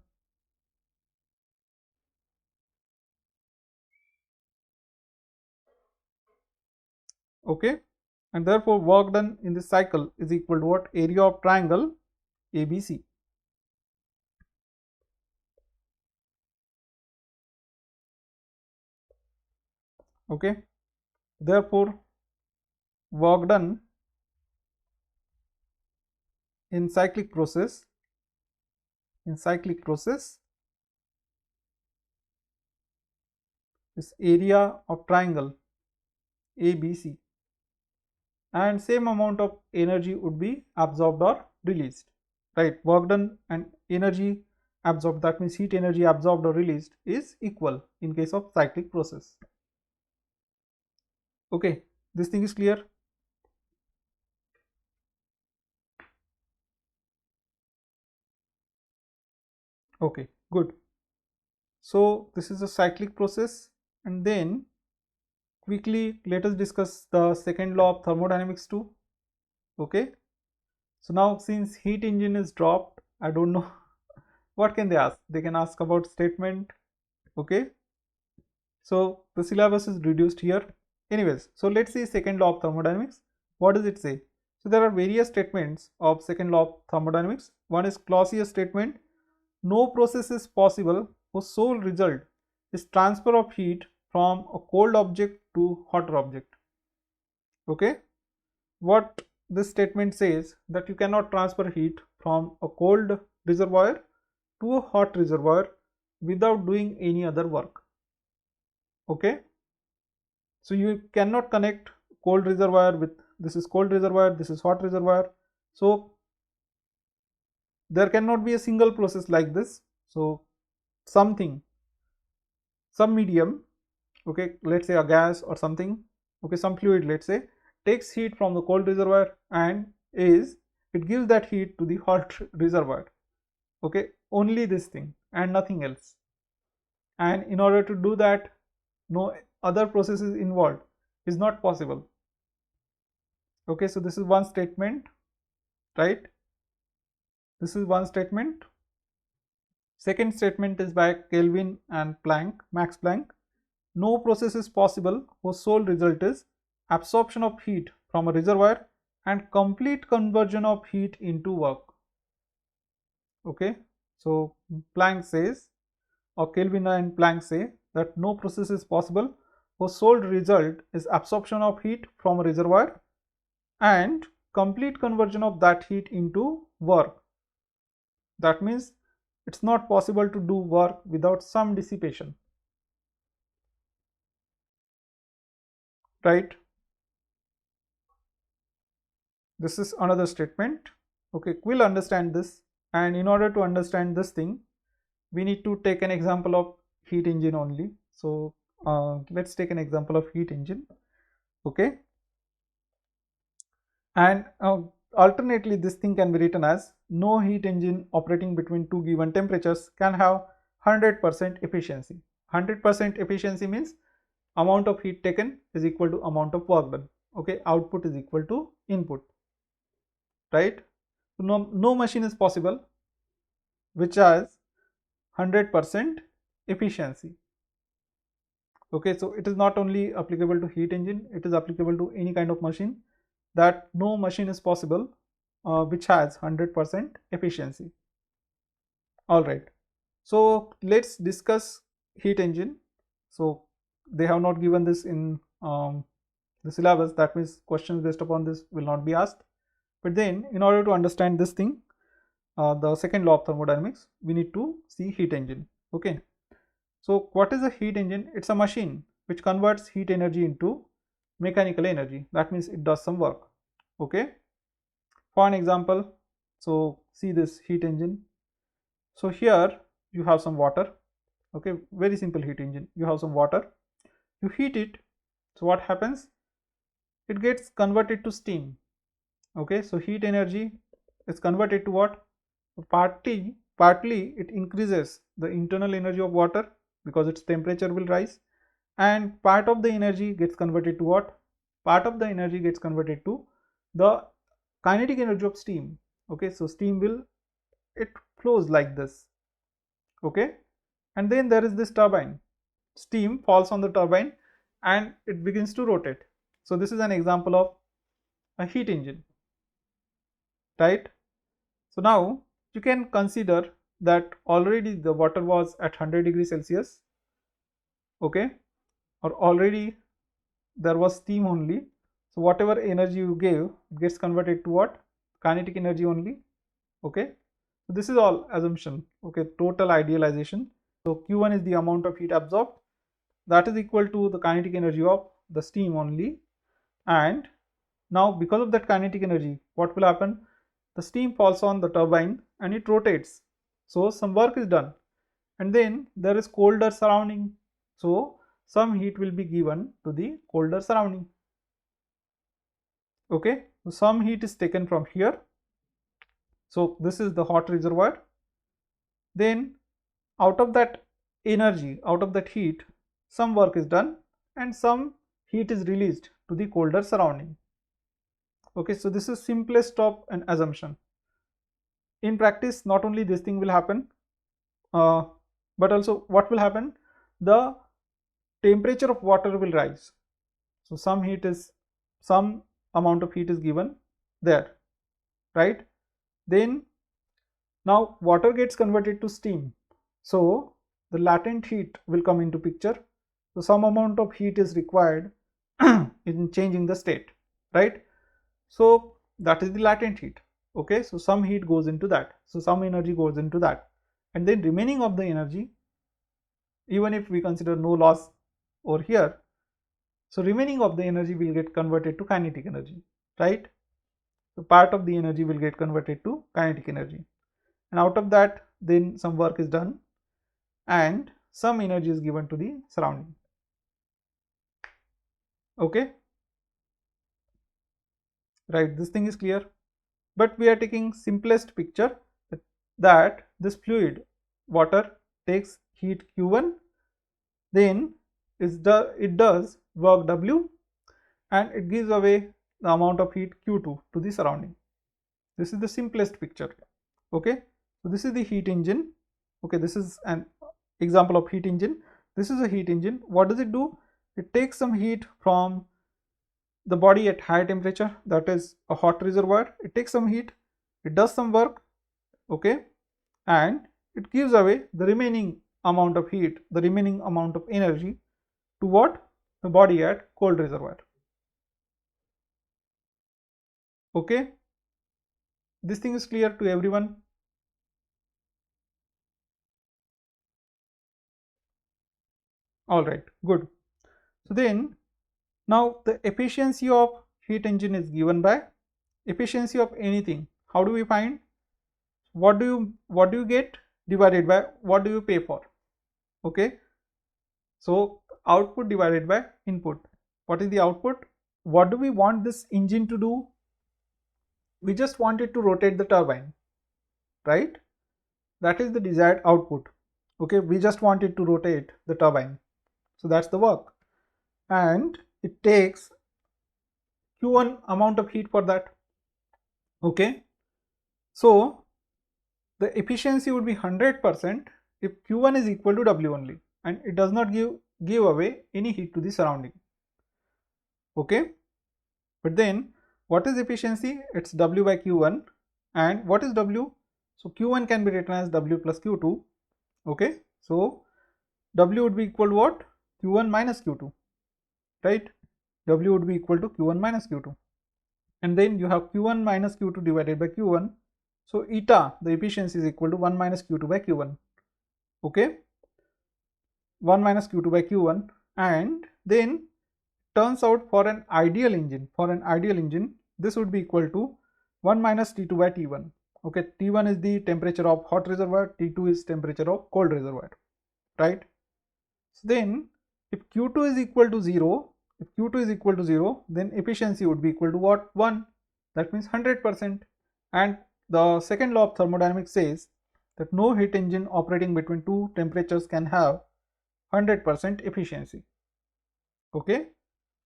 Okay, and therefore work done in this cycle is equal to what? Area of triangle ABC. Okay, therefore work done in cyclic process is area of triangle ABC, and same amount of energy would be absorbed or released, right? Work done and energy absorbed, that means heat energy absorbed or released, is equal in case of cyclic process. Okay, this thing is clear? Okay, good. So this is a cyclic process, and then quickly let us discuss the second law of thermodynamics too. Okay, so now since heat engine is dropped, I don't know what can they ask. They can ask about statement. Okay, so the syllabus is reduced here. Anyways, so let's see second law of thermodynamics. What does it say? So there are various statements of second law of thermodynamics. One is Clausius statement: no process is possible whose sole result is transfer of heat from a cold object to hotter object. Okay, what this statement says, that you cannot transfer heat from a cold reservoir to a hot reservoir without doing any other work. Okay, so you cannot connect cold reservoir with, this is cold reservoir, this is hot reservoir, so there cannot be a single process like this. So something, some medium, okay, let's say a gas or something, okay, some fluid, let's say, takes heat from the cold reservoir and it gives that heat to the hot reservoir. Okay, only this thing and nothing else. And in order to do that, no other processes involved is not possible. Okay, so this is one statement, right? This is one statement. Second statement is by Kelvin and Planck, Max Planck. No process is possible whose sole result is absorption of heat from a reservoir and complete conversion of heat into work. Okay, so Planck says, or Kelvin and Planck say, that no process is possible whose sole result is absorption of heat from a reservoir and complete conversion of that heat into work. That means it's not possible to do work without some dissipation, right? This is another statement. Okay, we'll understand this, and in order to understand this thing, we need to take an example of heat engine only. So let's take an example of heat engine. Okay, and alternately this thing can be written as no heat engine operating between two given temperatures can have 100% efficiency. 100% efficiency means amount of heat taken is equal to amount of work done. Okay, output is equal to input, right? So no machine is possible which has 100% efficiency. Okay, so it is not only applicable to heat engine, it is applicable to any kind of machine, that no machine is possible which has 100% efficiency. All right, so let's discuss heat engine. So they have not given this in the syllabus, that means questions based upon this will not be asked. But then in order to understand this thing, the second law of thermodynamics, we need to see heat engine. Okay, so what is a heat engine? It's a machine which converts heat energy into mechanical energy. That means it does some work. Okay, for an example, so see this heat engine. So here you have some water. Okay, very simple heat engine. You have some water, you heat it. So what happens? It gets converted to steam. Okay, so heat energy is converted to what? Partly it increases the internal energy of water because its temperature will rise, and part of the energy gets converted to what? Part of the energy gets converted to the kinetic energy of steam. Okay, so steam will, it flows like this. Okay, and then there is this turbine. Steam falls on the turbine and it begins to rotate. So this is an example of a heat engine, right? So now you can consider that already the water was at 100 degrees Celsius, okay, or already there was steam only. So whatever energy you gave, it gets converted to what? Kinetic energy only. Okay, so this is all assumption. Okay, total idealization. So Q1 is the amount of heat absorbed, that is equal to the kinetic energy of the steam only. And now because of that kinetic energy, what will happen? The steam falls on the turbine and it rotates. So some work is done, and then there is colder surrounding. So some heat will be given to the colder surrounding. Okay, so some heat is taken from here. So this is the hot reservoir. Then out of that energy, out of that heat, some work is done and some heat is released to the colder surrounding. Okay, so this is simplest of an assumption. In practice, not only this thing will happen, but also what will happen? The temperature of water will rise. So some amount of heat is given there, right? Then now water gets converted to steam. So the latent heat will come into picture. So some amount of heat is required in changing the state, right? So that is the latent heat. Okay, so some heat goes into that. So some energy goes into that. And then remaining of the energy, even if we consider no loss over here, so remaining of the energy will get converted to kinetic energy, right? So part of the energy will get converted to kinetic energy. And out of that, then some work is done and some energy is given to the surrounding. Okay, right, this thing is clear. But we are taking simplest picture that this fluid water takes heat Q1, then it does work W, and it gives away the amount of heat Q2 to the surrounding. This is the simplest picture. Okay, so this is the heat engine. Okay, this is an example of heat engine. This is a heat engine. What does it do? It takes some heat from the body at high temperature, that is a hot reservoir. It takes some heat, it does some work, okay, and it gives away the remaining amount of heat, the remaining amount of energy to what? The body at cold reservoir. Okay, this thing is clear to everyone. All right, good. So then now the efficiency of heat engine is given by efficiency of anything. How do we find? What do you get divided by what do you pay for? Okay, so output divided by input. What is the output? What do we want this engine to do? We just want it to rotate the turbine, right? That is the desired output. Okay, we just want it to rotate the turbine. So that's the work. And it takes Q1 amount of heat for that. Okay, so the efficiency would be 100% if Q1 is equal to W only and it does not give away any heat to the surrounding. Okay, but then what is efficiency? It's W by Q1. And what is W? So Q1 can be written as W plus Q2. Okay, so W would be equal to what? Q1 minus Q2, right? W would be equal to Q1 minus Q2. And then you have Q1 minus Q2 divided by Q1. So eta, the efficiency, is equal to 1 minus Q2 by Q1. Okay, 1 minus Q2 by Q1. And then turns out for an ideal engine, this would be equal to 1 minus T2 by T1. Okay, T1 is the temperature of hot reservoir, T2 is temperature of cold reservoir, right? So then if Q2 is equal to 0, then efficiency would be equal to what? 1. That means 100%. And the second law of thermodynamics says that no heat engine operating between two temperatures can have 100% efficiency. Okay,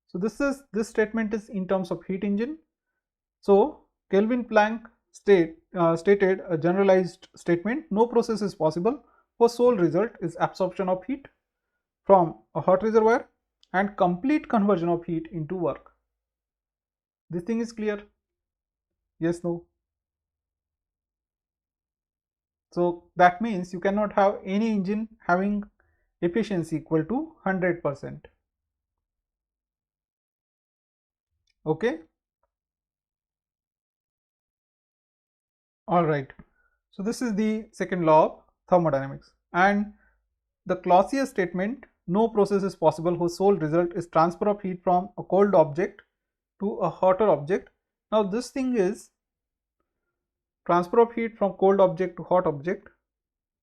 so this statement is in terms of heat engine. So Kelvin Planck stated a generalized statement: no process is possible whose sole result is absorption of heat from a hot reservoir and complete conversion of heat into work. This thing is clear? Yes, no? So that means you cannot have any engine having efficiency equal to 100%. Okay. All right. So this is the second law of thermodynamics, and the Clausius statement: no process is possible whose sole result is transfer of heat from a cold object to a hotter object. Now this thing is transfer of heat from cold object to hot object.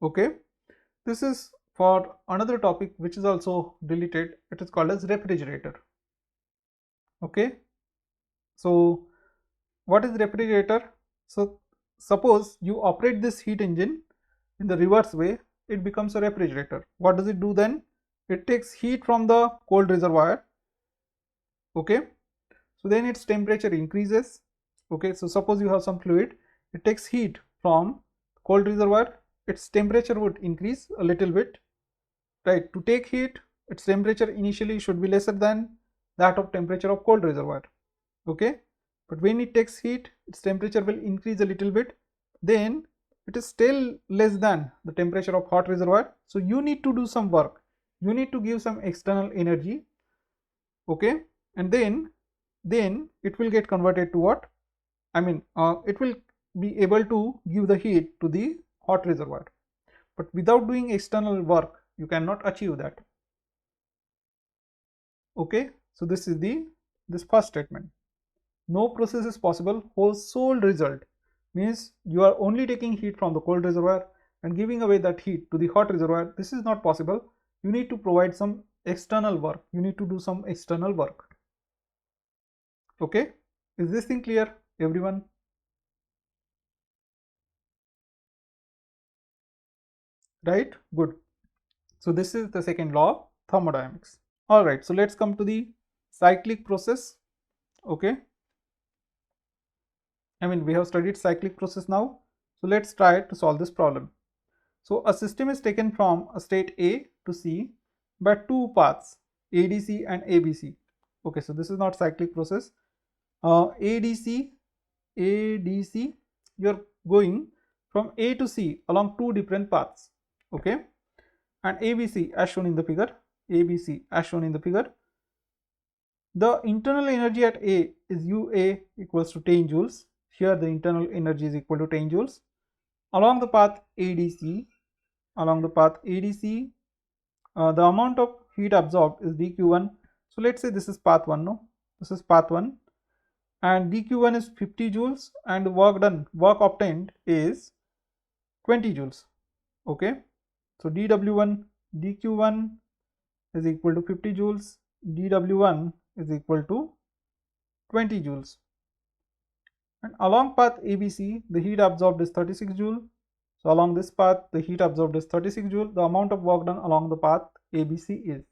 Okay, this is for another topic which is also deleted. It is called as refrigerator. Okay, so what is refrigerator? So suppose you operate this heat engine in the reverse way, it becomes a refrigerator. What does it do then? It takes heat from the cold reservoir. Okay, so then its temperature increases. Okay, so suppose you have some fluid, it takes heat from cold reservoir, its temperature would increase a little bit, right? To take heat, its temperature initially should be lesser than that of temperature of cold reservoir. Okay, but when it takes heat, its temperature will increase a little bit, then it is still less than the temperature of hot reservoir. So you need to do some work, you need to give some external energy. Okay, and then it will get converted to what? I mean, it will be able to give the heat to the hot reservoir, but without doing external work you cannot achieve that. Okay, so this is this first statement: no process is possible whose sole result, means you are only taking heat from the cold reservoir and giving away that heat to the hot reservoir. This is not possible. You need to provide some external work, you need to do some external work. Okay, is this thing clear, everyone? Right, good. So this is the second law of thermodynamics. All right, so let's come to the cyclic process. Okay, I mean, we have studied cyclic process now, so let's try to solve this problem. So a system is taken from a state A to C by two paths, ADC and ABC. Okay, so this is not cyclic process. ADC, you are going from A to C along two different paths. Okay, and ABC as shown in the figure, the internal energy at A is UA equals to 10 joules. Here the internal energy is equal to 10 joules. Along the path ADC, the amount of heat absorbed is dQ1. So let's say this is path 1, no? This is path 1, and dQ1 is 50 joules and work obtained is 20 joules. Okay, so dQ1 is equal to 50 joules, dW1 is equal to 20 joules. And along path ABC, the heat absorbed is 36 joule. So along this path, the heat absorbed is 36 joule. The amount of work done along the path ABC is.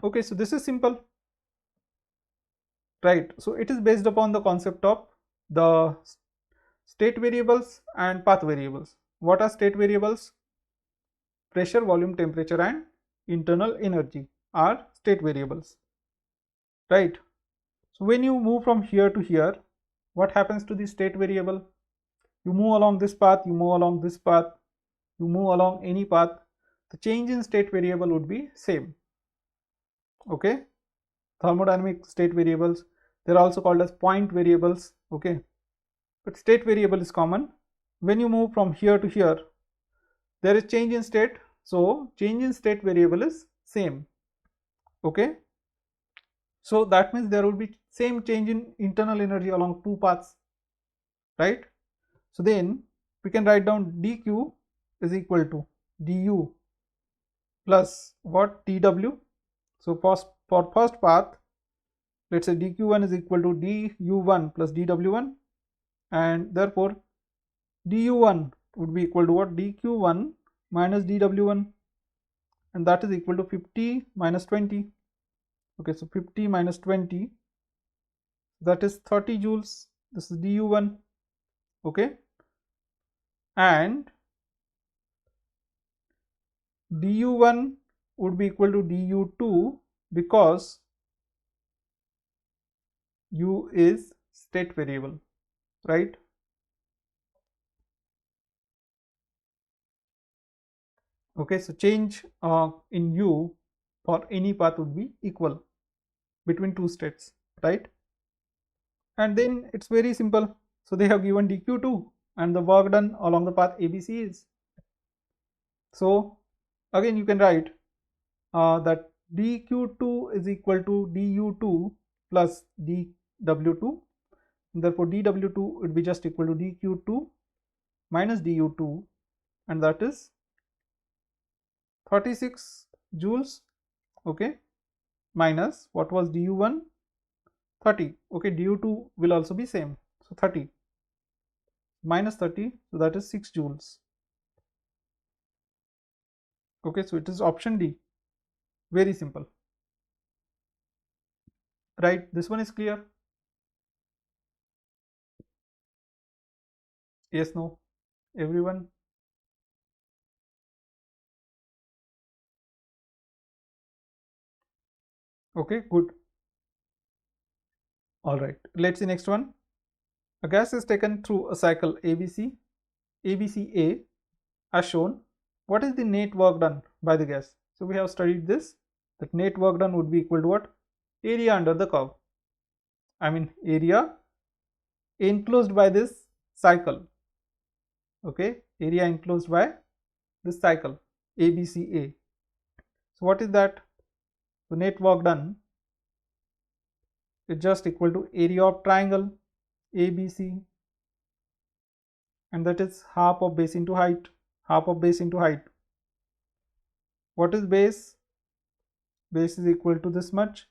Okay, so this is simple, right? So it is based upon the concept of the state variables and path variables. What are state variables? Pressure, volume, temperature and internal energy are state variables, right? So when you move from here to here, what happens to the state variable? You move along this path, you move along this path, you move along any path, the change in state variable would be same. Okay, thermodynamic state variables, they are also called as point variables. Okay, but state variable is common. When you move from here to here, there is change in state, so change in state variable is same. Okay, So that means there will be same change in internal energy along two paths, right? So then we can write down dq is equal to du plus what, dw. So for first path, let's say dq1 is equal to du1 plus dw1, and therefore du1 would be equal to what, dq1 minus dw1, and that is equal to 50 minus 20. Okay, so 50 minus 20, that is 30 joules. This is du1. Okay, and du1 would be equal to du2 because u is state variable, right? Okay, so change in u for any path would be equal between two states, right? And then it's very simple. So they have given dq2 and the work done along the path ABC is. So again you can write that dq2 is equal to du2 plus dw2. Therefore dw2 would be just equal to dq2 minus du2, and that is 36 joules. Okay, minus what was du1, 30. Okay, du2 will also be same, so 30 minus 30, so that is 6 joules. Okay, so it is option D. Very simple, right? This one is clear? Yes, no, everyone? Okay, good. All right, let's see next one. A gas is taken through a cycle ABCA as shown. What is the net work done by the gas? So we have studied this, that net work done would be equal to what? Area under the curve. I mean area enclosed by this cycle. Okay, area enclosed by this cycle ABCA. So what is that? The net work done is just equal to area of triangle ABC, and that is half of base into height. Half of base into height. What is base? Base is equal to this much.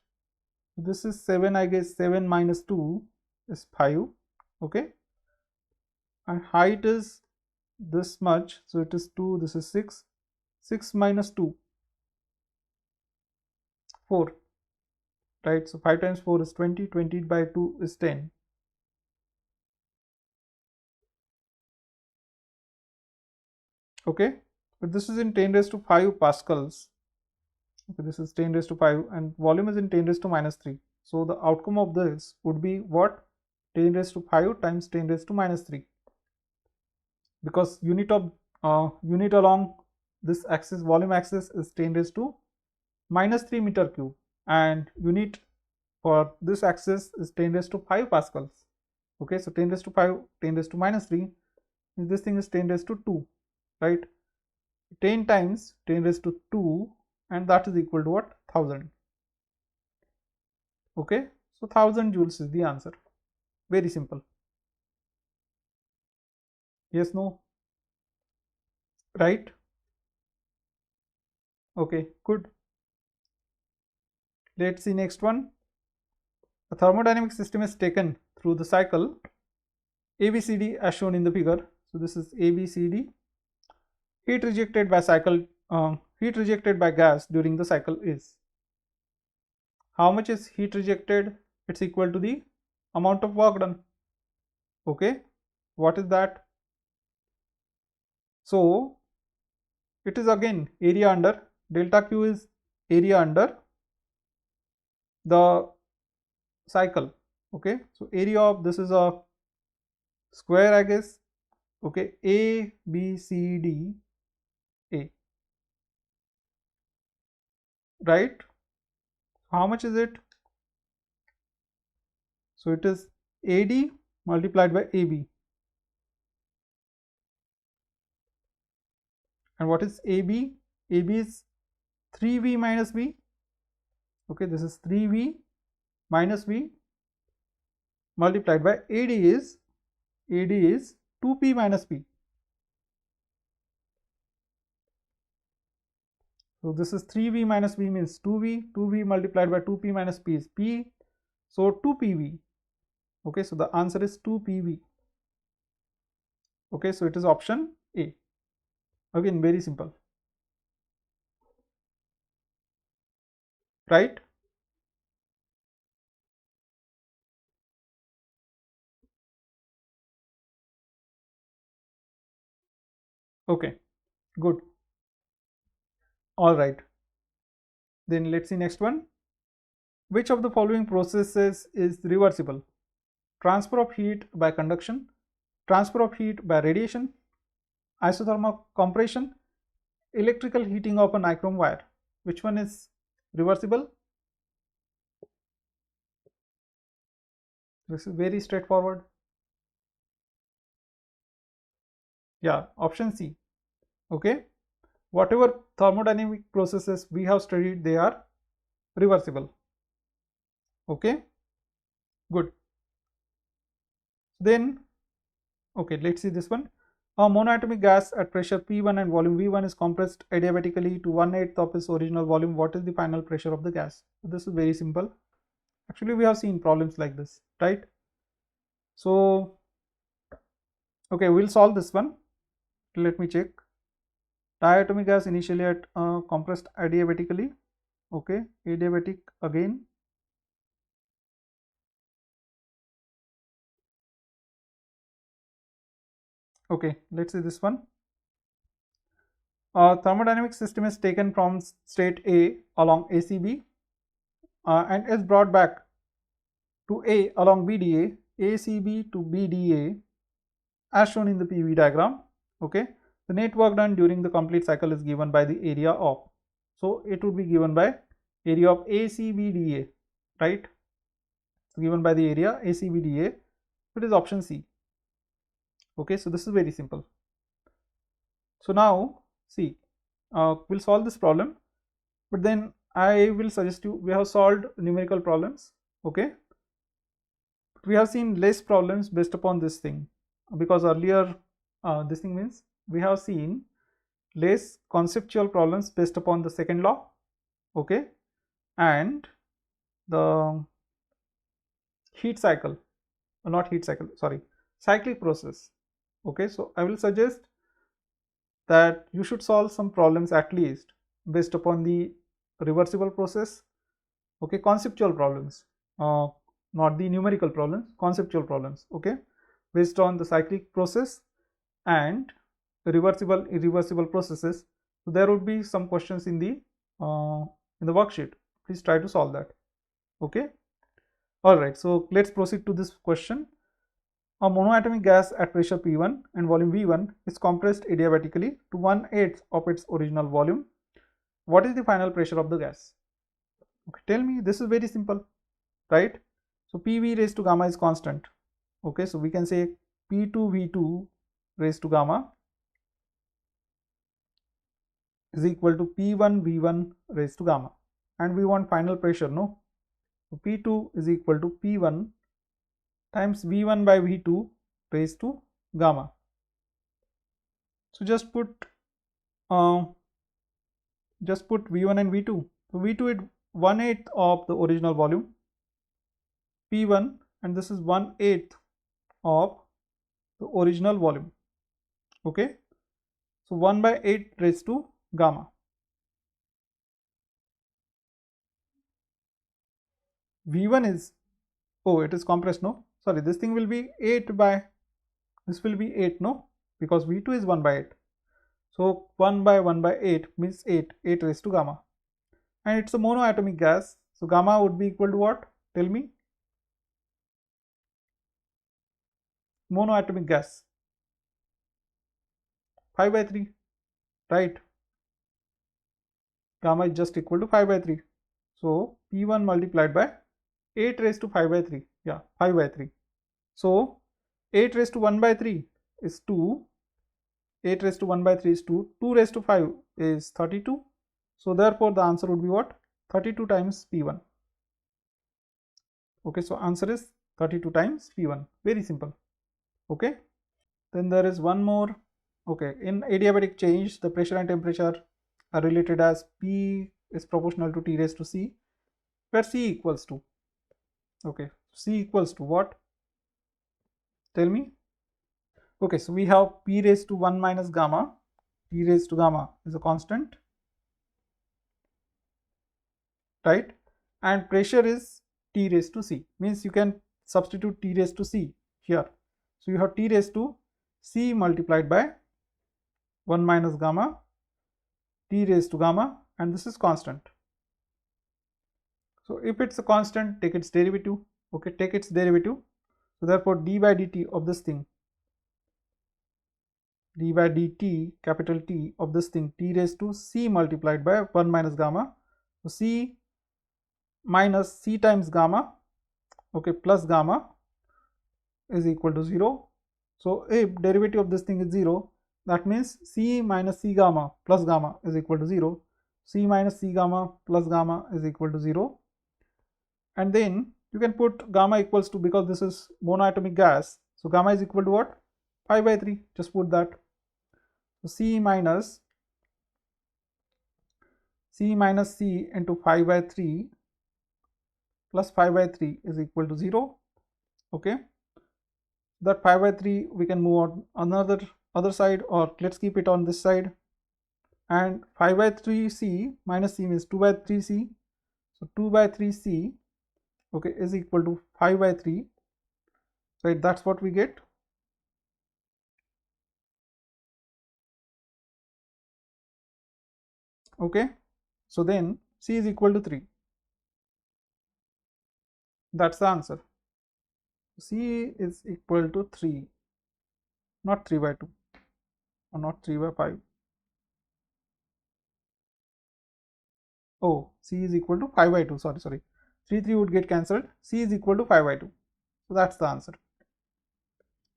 This is 7, I guess. 7 minus 2 is 5. Okay, and height is this much, so it is 2. This is 6. 6 minus 2, 4, right? So 5 times 4 is 20. 20 by 2 is 10. Okay, but this is in 10 raised to 5 pascals. Okay, this is 10 raised to 5 and volume is in 10 raised to minus 3. So the outcome of this would be what? 10 raised to 5 times 10 raised to minus 3, because unit along this axis, volume axis, is 10 raised to minus 3 meter cube, and unit for this axis is 10 raised to 5 pascals. Okay, so 10 raised to 5, 10 raised to minus 3, this thing is 10 raised to 2, right? 10 times 10 raised to 2, and that is equal to what? 1000. Okay, so 1000 joules is the answer. Very simple. Yes, no, right? Okay, good. Let's see next one. A thermodynamic system is taken through the cycle ABCD as shown in the figure. So this is ABCD. Heat rejected by gas during the cycle is. How much is heat rejected? It's equal to the amount of work done. Okay, what is that? So it is again area under, delta Q is area under the cycle. Okay, so area of this is a square, I guess. Okay, A B C D A, right? How much is it? So it is AD multiplied by AB. And what is AB? AB is 3V minus V. Okay, this is 3V minus V multiplied by AD is 2P minus P. So this is 3V minus V means 2V, 2V multiplied by 2P minus P is P, so 2PV. Okay, so the answer is 2PV. Okay, so it is option A. Again, very simple, right? Okay, good. All right. Then let's see next one. Which of the following processes is reversible? Transfer of heat by conduction, transfer of heat by radiation, isothermal compression, electrical heating of a nichrome wire. Which one is reversible? This is very straightforward. Yeah, option C. Okay, whatever thermodynamic processes we have studied, they are reversible. Okay, good. Then, okay, let's see this one. A monoatomic gas at pressure P1 and volume V1 is compressed adiabatically to 1/8 of its original volume. What is the final pressure of the gas? This is very simple. Actually, we have seen problems like this, right? So, okay, we'll solve this one. Let me check. Diatomic gas initially at compressed adiabatically. Okay, adiabatic again. Okay, let's see this one. Thermodynamic system is taken from state A along ACB and is brought back to A along BDA, ACB to BDA as shown in the PV diagram. Okay, the net work done during the complete cycle is given by the area of, so it would be given by area of ACBDA, right? It's given by the area ACBDA. It is option C. Okay, so this is very simple. So now see, we'll solve this problem, but then I will suggest you, we have solved numerical problems. Okay, we have seen less problems based upon this thing, because earlier this thing means we have seen less conceptual problems based upon the second law. Okay, and the heat cycle, not heat cycle, sorry, cyclic process. Okay, so I will suggest that you should solve some problems at least based upon the reversible process. Okay, conceptual problems, not the numerical problems, conceptual problems. Okay, based on the cyclic process and reversible irreversible processes. So there would be some questions in the worksheet. Please try to solve that. Okay, all right, so let's proceed to this question. A monoatomic gas at pressure P1 and volume V1 is compressed adiabatically to 1/8 of its original volume. What is the final pressure of the gas? Okay, tell me. This is very simple, right? So PV raised to gamma is constant. Okay, so we can say P2V2 raised to gamma is equal to P1V1 raised to gamma, and we want final pressure, no? So P2 is equal to P1 times V1 by V2 raised to gamma. So just put V1 and V2. So V2 is 1/8 of the original volume P1, and this is 1/8 of the original volume. Okay, so 1/8 raised to gamma. V1 is, oh, it is compressed, no? Sorry, this thing will be 8 by, this will be 8, no? Because V2 is 1/8. So 1/8 means 8 raised to gamma. And it's a monoatomic gas. So gamma would be equal to what? Tell me. Monoatomic gas. 5/3, right? Gamma is just equal to 5/3. So P1 multiplied by 8 raised to 5/3. Yeah, 5/3. So 8 raised to 1/3 is 2. 8 raised to 1/3 is 2. 2 raised to 5 is 32. So therefore the answer would be what? 32 times P1. Okay, so answer is 32 times P1. Very simple. Okay, then there is one more. Okay, in adiabatic change, the pressure and temperature are related as P is proportional to T raised to C, where C equals to, okay, C equals to what? Tell me. Okay, so we have P raised to 1 minus gamma. T raised to gamma is a constant, right? And pressure is T raised to C, means you can substitute T raised to C here. So you have T raised to C multiplied by 1 minus gamma T raised to gamma, and this is constant. So if it's a constant, take its derivative. Okay, take its derivative. So therefore d by dt of this thing, d by dt, capital T of this thing, T raised to C multiplied by 1 minus gamma. So C minus C times gamma, okay, plus gamma is equal to 0. So if derivative of this thing is 0, that means C minus C gamma plus gamma is equal to 0. C minus C gamma plus gamma is equal to 0. And then you can put gamma equals to, because this is monoatomic gas, so gamma is equal to what? Pi by 3. Just put that. So C minus C into pi by 3 plus pi by 3 is equal to 0. Okay, that pi by 3 we can move on other side, or let's keep it on this side. And 5 by 3c minus c means 2 by 3c. So 2 by 3c, okay, is equal to 5 by 3, right? That's what we get. Okay, so then c is equal to 3. That's the answer. C is equal to 3, not 3 by 2, or not 3 by 5. Oh, C is equal to 5 by 2. Sorry. 3 would get cancelled. C is equal to 5 by 2. So that's the answer.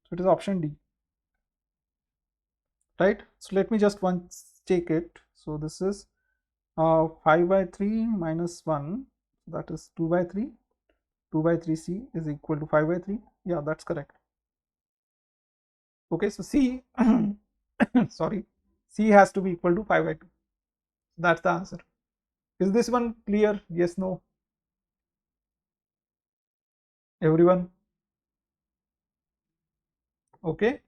So it is option D. Right? So let me just once check it. So this is 5 by 3 minus 1. That is 2 by 3. 2 by 3C is equal to 5 by 3. Yeah, that's correct. Okay, so C, sorry, C has to be equal to 5 by 2. That's the answer. Is this one clear? Yes, no? Everyone? Okay,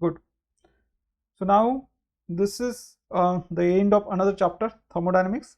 good. So now this is the end of another chapter, thermodynamics.